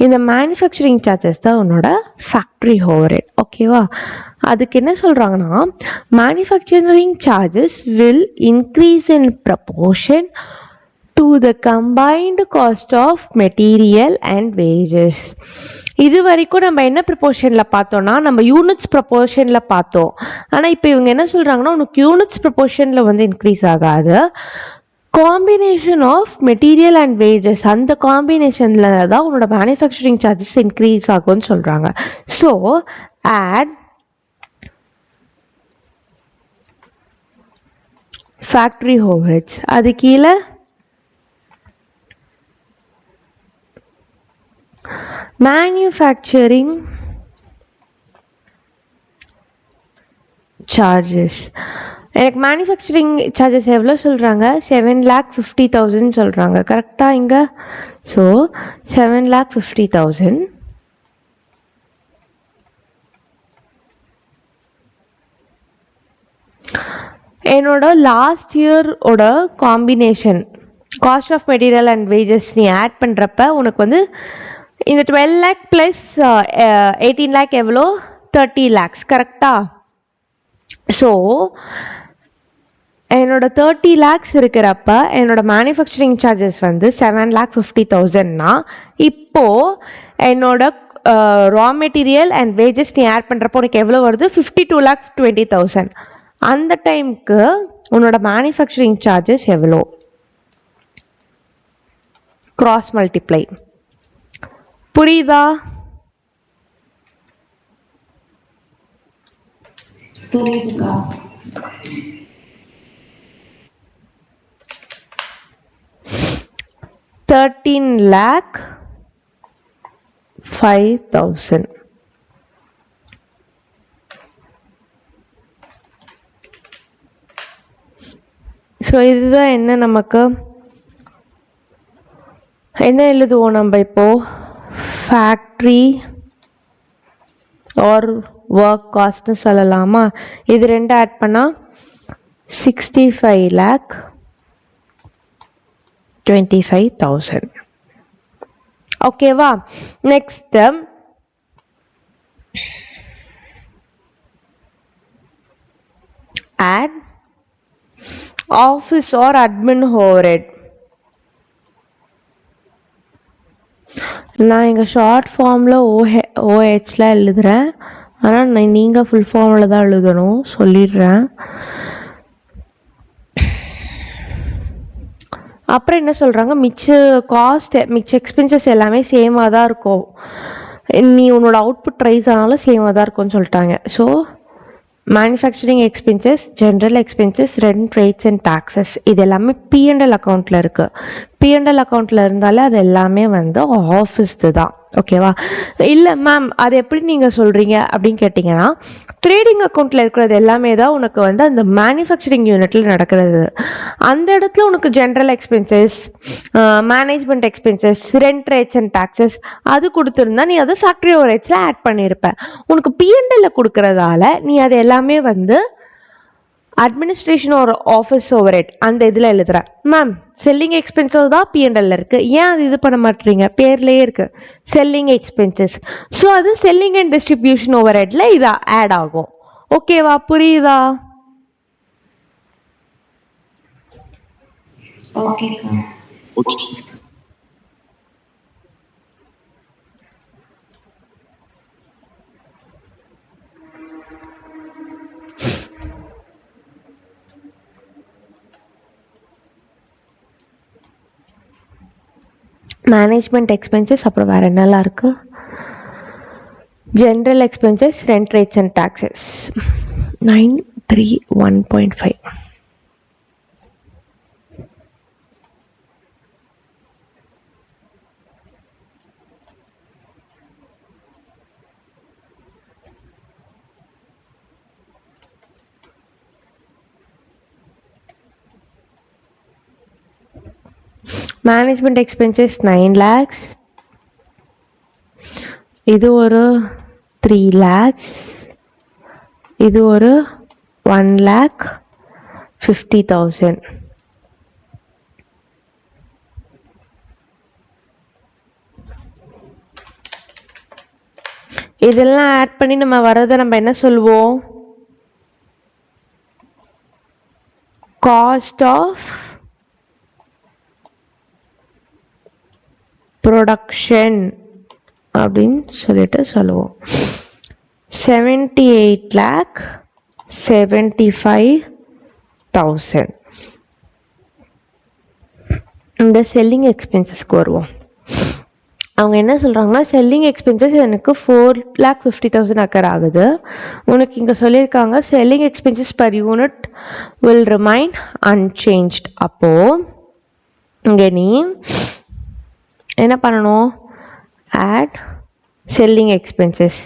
இந்த மேனுஃபேக்சரிங் சார்ஜஸ் தான் உன்னோட ஃபேக்ட்ரி ஓவர்ஹெட். ஓகேவா? அதுக்கு என்ன சொல்கிறாங்கன்னா, manufacturing charges will increase in proportion to the combined cost of material and wages. இது வரைக்கும் நம்ம என்ன ப்ரப்போர்ஷனில் பார்த்தோம்னா, நம்ம யூனிட்ஸ் ப்ரப்போர்ஷனில் பார்த்தோம். ஆனால் இப்போ இவங்க என்ன சொல்கிறாங்கன்னா, உனக்கு யூனிட்ஸ் ப்ரப்போர்ஷனில் வந்து இன்க்ரீஸ் ஆகாது, combination of material and wages, அந்த காம்பினேஷனில் தான் உன்னோட மேனுஃபேக்சரிங் சார்ஜஸ் இன்க்ரீஸ் ஆகும்னு சொல்கிறாங்க. ஸோ ஆட் ஃபேக்ட்ரி ஓவர்ஹெட்ஸ், அது கீழே மேனுஃபேக்சரிங் சார்ஜஸ். எனக்கு மேனுஃபேக்சரிங் சார்ஜஸ் எவ்வளோ சொல்கிறாங்க? 7,50,000 சொல்கிறாங்க. கரெக்டாக இங்கே? ஸோ 7,50,000 என்னோட லாஸ்ட் இயரோட combination cost of material and wages நீ ஆட் பண்ணுறப்ப உனக்கு வந்து இந்த 12 lakh ப்ளஸ் 18 lakh எவ்வளோ? 30 lakhs. கரெக்டா? ஸோ என்னோட 30 lakhs இருக்கிறப்ப என்னோட மேனுஃபேக்சரிங் சார்ஜஸ் வந்து 7,50,000னா, இப்போது என்னோட ரா மெட்டீரியல் அண்ட் வேஜஸ் நீ ஆட் பண்ணுறப்போ உனக்கு எவ்வளோ வருது? 52,20,000. அந்த டைமுக்கு உன்னோட மேனுஃபேக்சரிங் சார்ஜஸ் எவ்வளோ? Cross multiply. புரியுதா? புரியுதுக்கா. 13,05,000. ஸோ இதுதான் என்ன, நமக்கு என்ன எழுதுவோம் நம்ம இப்போ? ஃபேக்ட்ரி ஆர் ஒர்க் காஸ்ட்னு சொல்லலாமா? இது ரெண்டு ஆட் பண்ணால் 65,25,000. ஓகேவா? Next add office or admin overhead. நான் இங்கே ஷார்ட் ஃபார்மில் ஓஹெச்லாம் எழுதுகிறேன், ஆனால் நீங்கள் ஃபுல் ஃபார்மில் தான் எழுதணும், சொல்லிடுறேன். அப்புறம் என்ன சொல்கிறாங்க, மிச்ச காஸ்ட் மிச்ச எக்ஸ்பென்சஸ் எல்லாமே சேமாக தான் இருக்கும், நீ உன்னோட அவுட்புட் ரைஸ் ஆனாலும் சேமாக தான் இருக்கும்னு சொல்லிட்டாங்க. So manufacturing expenses, general expenses, rent, rates and taxes இது எல்லாமே பிஎன்எல் அக்கௌண்ட்டில் இருக்குது. பிஎன்எல் அக்கௌண்ட்டில் இருந்தாலே அது எல்லாமே வந்து ஆஃபீஸ்து தான். ஓகேவா? இல்லை மேம் அது எப்படி நீங்கள் சொல்கிறீங்க அப்படின்னு கேட்டிங்கன்னா, ட்ரேடிங் அக்கௌண்ட்டில் இருக்கிறது எல்லாமே தான் உனக்கு வந்து அந்த மேனுஃபேக்சரிங் யூனிட்டில் நடக்கிறது. அந்த இடத்துல உனக்கு general expenses, management expenses, rent, rates and taxes அது கொடுத்துருந்தா நீ அதை ஃபேக்ட்ரி ஓவர்ஹெட்ஸில் ஆட் பண்ணியிருப்ப. உனக்கு பிஎன்எல்ல கொடுக்கறதால நீ அது எல்லாமே வந்து அட்மினிஸ்ட்ரேஷன் ஒரு ஆஃபீஸ் ஓவர்ஹெட் அந்த இதில் எழுதுற. மேம் செல்லிங் எக்ஸ்பென்சஸ் தான் பிஎன்எல்ல இருக்குது, ஏன் அது இது பண்ண மாட்டீங்க? பேர்லேயே இருக்குது செல்லிங் எக்ஸ்பென்சஸ். ஸோ அது செல்லிங் அண்ட் டிஸ்ட்ரிபியூஷன் ஓவர்ஹெட்ல இது ஆட் ஆகும். ஓகேவா? புரியுதா? ஓகேக்கா. மேனேஜ்மெண்ட் எக்ஸ்பென்சஸ், அப்புறம் வேறு என்னெல்லாம் இருக்குது, general expenses, rent rates and taxes. 931.5. Management expenses 9 lakhs. இது ஒரு 3 lakhs. இது ஒரு 1,50,000. இதெல்லாம் ஆட் பண்ணி நம்ம வரதை நம்ம என்ன சொல்லுவோம்? காஸ்ட் ஆஃப் ப்ரொடக்ஷன் அப்படின்னு சொல்லிட்டு சொல்லுவோம். 78,75,000. இந்த செல்லிங் எக்ஸ்பென்சஸ்க்கு வருவோம். அவங்க என்ன சொல்கிறாங்கன்னா, செல்லிங் எக்ஸ்பென்சஸ் எனக்கு 4,50,000 அக்கர் ஆகுது. உனக்கு இங்கே சொல்லியிருக்காங்க selling expenses per unit will remain unchanged. அப்போது இங்கே நீ என்ன பண்ணணும்? Add selling expenses.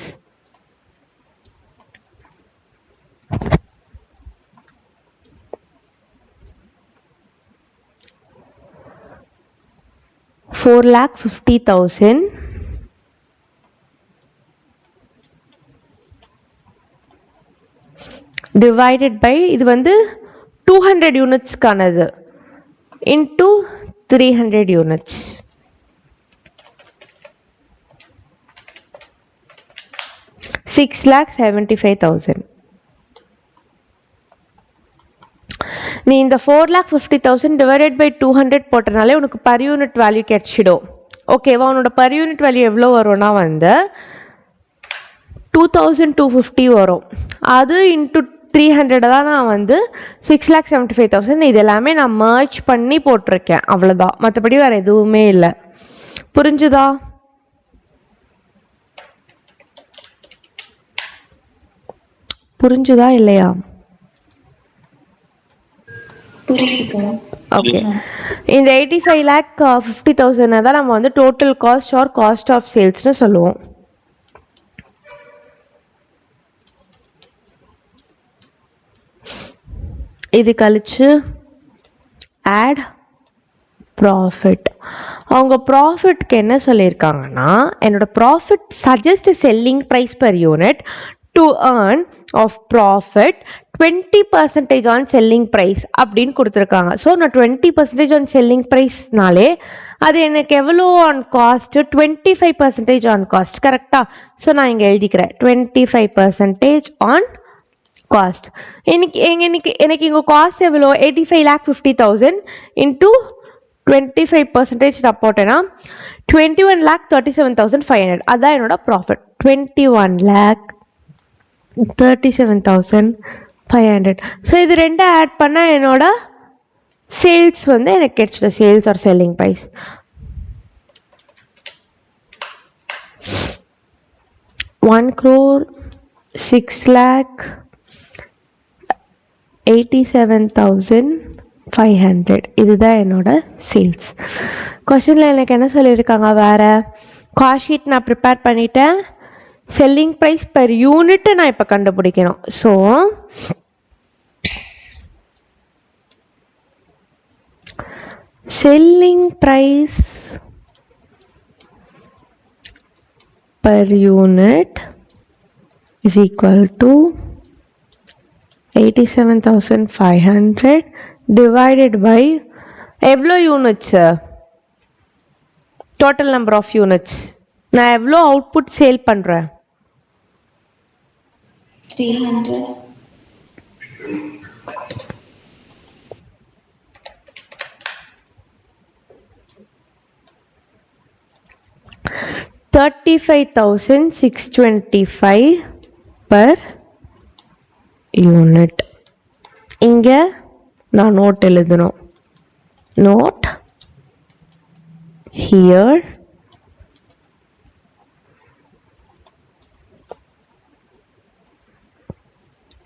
$4,50,000 divided by, இது வந்து 200 யூனிட்ஸ்க்கானது, into 300 யூனிட்ஸ். $6,75,000. நீ இந்த 4,50,000 divided by 200 போட்டனாலே உனக்கு பர் யூனிட் வேல்யூ கிடைச்சிடும். ஓகேவா? உன்னோட பர் யூனிட் வேல்யூ எவ்வளோ வரும்னா வந்து 2,250 வரும். அது இன்ட்டு 300 தான் நான் வந்து 6,75,000. இது எல்லாமே நான் மர்ஜ் பண்ணி போட்டிருக்கேன், அவ்வளோதான். மற்றபடி வேறு எதுவுமே இல்லை. புரிஞ்சுதா? புரிஞ்சுதா இல்லையா? ஓகே. இந்த 85,50,000 தான் நம்ம வந்து total cost or cost of சேல்ஸ்னு சொல்லுவோம். இது கழிச்சு ஆட் ப்ராஃபிட். அவங்க ப்ராஃபிட்க்கு என்ன சொல்லியிருக்காங்கன்னா, என்னோட profit suggest selling price per unit to earn of profit 20% on selling price அப்படின்னு கொடுத்துருக்காங்க. ஸோ நான் 20% ஆன் செல்லிங் ப்ரைஸ்னாலே அது எனக்கு எவ்வளோ ஆன் காஸ்ட்டு? 25% on cost. கரெக்டாக? ஸோ நான் இங்கே எழுதிக்கிறேன் 25% ஆன் காஸ்ட். எனக்கு இங்கே காஸ்ட் எவ்வளோ? 85,50,000 இன்ட்டு 25% நான் போட்டேன்னா 21,37,500. அதான் என்னோட ப்ராஃபிட். 21,37,500. ஸோ இது ரெண்டை ஆட் பண்ணால் என்னோட சேல்ஸ் வந்து எனக்கு கிடைச்சிடும். Sales or selling price. $1,06,87,500. இதுதான் என்னோட சேல்ஸ். கொஸ்டினில் எனக்கு என்ன சொல்லியிருக்காங்க? வேறு காஸ்ட் ஷீட் நான் ப்ரிப்பேர் பண்ணிட்டேன். செல்லிங் ப்ரைஸ் பெர் யூனிட்டை நான் இப்போ கண்டுபிடிக்கணும். So selling price per unit is equal to 87,500 divided by எவ்வளோ units? Total number of units. நான் எவ்வளோ அவுட்புட் சேல் பண்ணுறேன்? 300. $35,625 per யூனிட். இங்கே நான் நோட் எழுதணும். Note here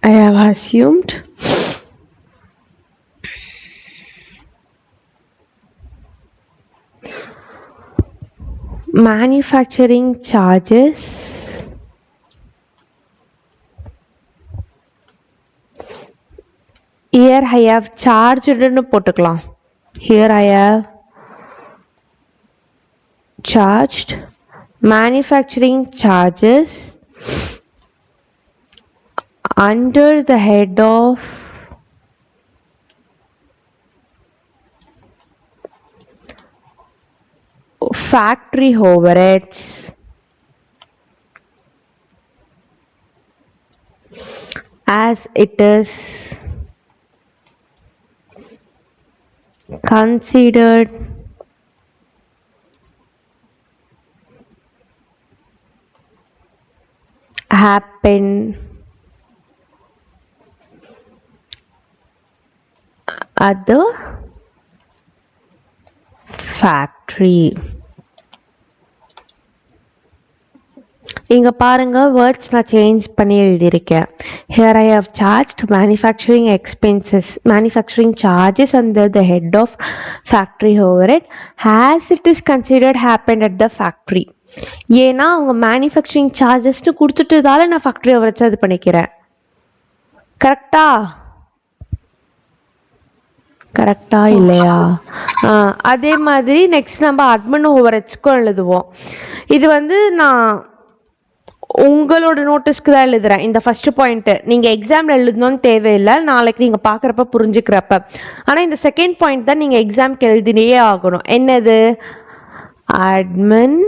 I have assumed manufacturing charges here I have charged ன்னு போட்டுக்கலாம். Here I have charged manufacturing charges under the head of factory overheads as it is considered happen at the factory. இங்க பாருங்க words நான் change பண்ணி எழுதியிருக்கேன். Here I have charged manufacturing expenses, manufacturing charges under the head of factory overhead as it is considered happened at the factory. ஏன்னா அவங்க manufacturing சார்ஜஸ்ட்டு கொடுத்துட்டதால நான் factory overheads இது பண்ணிக்கிறேன். கரெக்டா? கரெக்டா இல்லையா? அதே மாதிரி நெக்ஸ்ட் நம்ம அட்மின் ஓவர்ஹெட்ஸ்க்கும் எழுதுவோம். இது வந்து நான் உங்களோட நோட்டீஸ்க்கு தான் எழுதுறேன். இந்த ஃபர்ஸ்ட் பாயிண்ட் நீங்க எக்ஸாம்ல எழுதணும்னு தேவையில்லை, நாளைக்கு நீங்க பாக்குறப்ப புரிஞ்சுக்கிறப்ப. ஆனா இந்த செகண்ட் பாயிண்ட் தான் நீங்க எக்ஸாம்க்கு எழுதினே ஆகணும். என்னது? Admin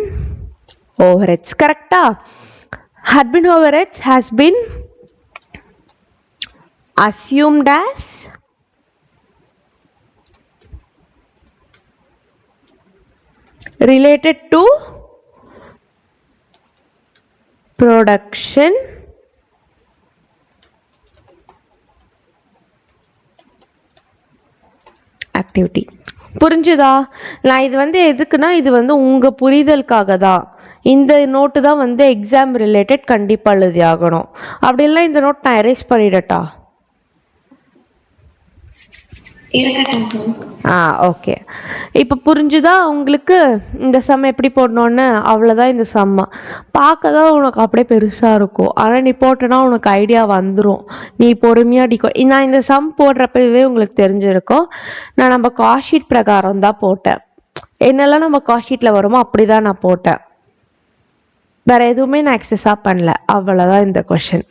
overheads. கரெக்டா? Admin overheads has been assumed as related to production activity. புரிஞ்சுதா? நான் இது வந்து எதுக்குன்னா இது வந்து உங்க புரிதலுக்காக தான். இந்த நோட்டு தான் வந்து எக்ஸாம் ரிலேட்டட் கண்டிப்பா எழுதி ஆகணும். அப்படி இல்லை இந்த நோட் நான் எரேஸ் பண்ணிடட்டா? ஓகே. இப்போ புரிஞ்சுதா உங்களுக்கு இந்த சம் எப்படி போடணும்னு? அவ்வளோதான் இந்த சம்மா. பார்க்க தான் உனக்கு அப்படியே பெருசாக இருக்கும், ஆனால் நீ போட்டனா உனக்கு ஐடியா வந்துடும். நீ பொறுமையாக டிகோ. நான் இந்த சம் போடுறப்பவே உங்களுக்கு தெரிஞ்சிருக்கும். நான் நம்ம காஸ்ட் ஷீட் பிரகாரம் தான் போட்டேன். என்னெல்லாம் நம்ம காஸ்ட் ஷீட்டில் வருமோ அப்படி தான் நான் போட்டேன். வேற எதுவுமே நான் எக்ஸஸாக பண்ணல. அவ்வளோதான் இந்த கொஷின்.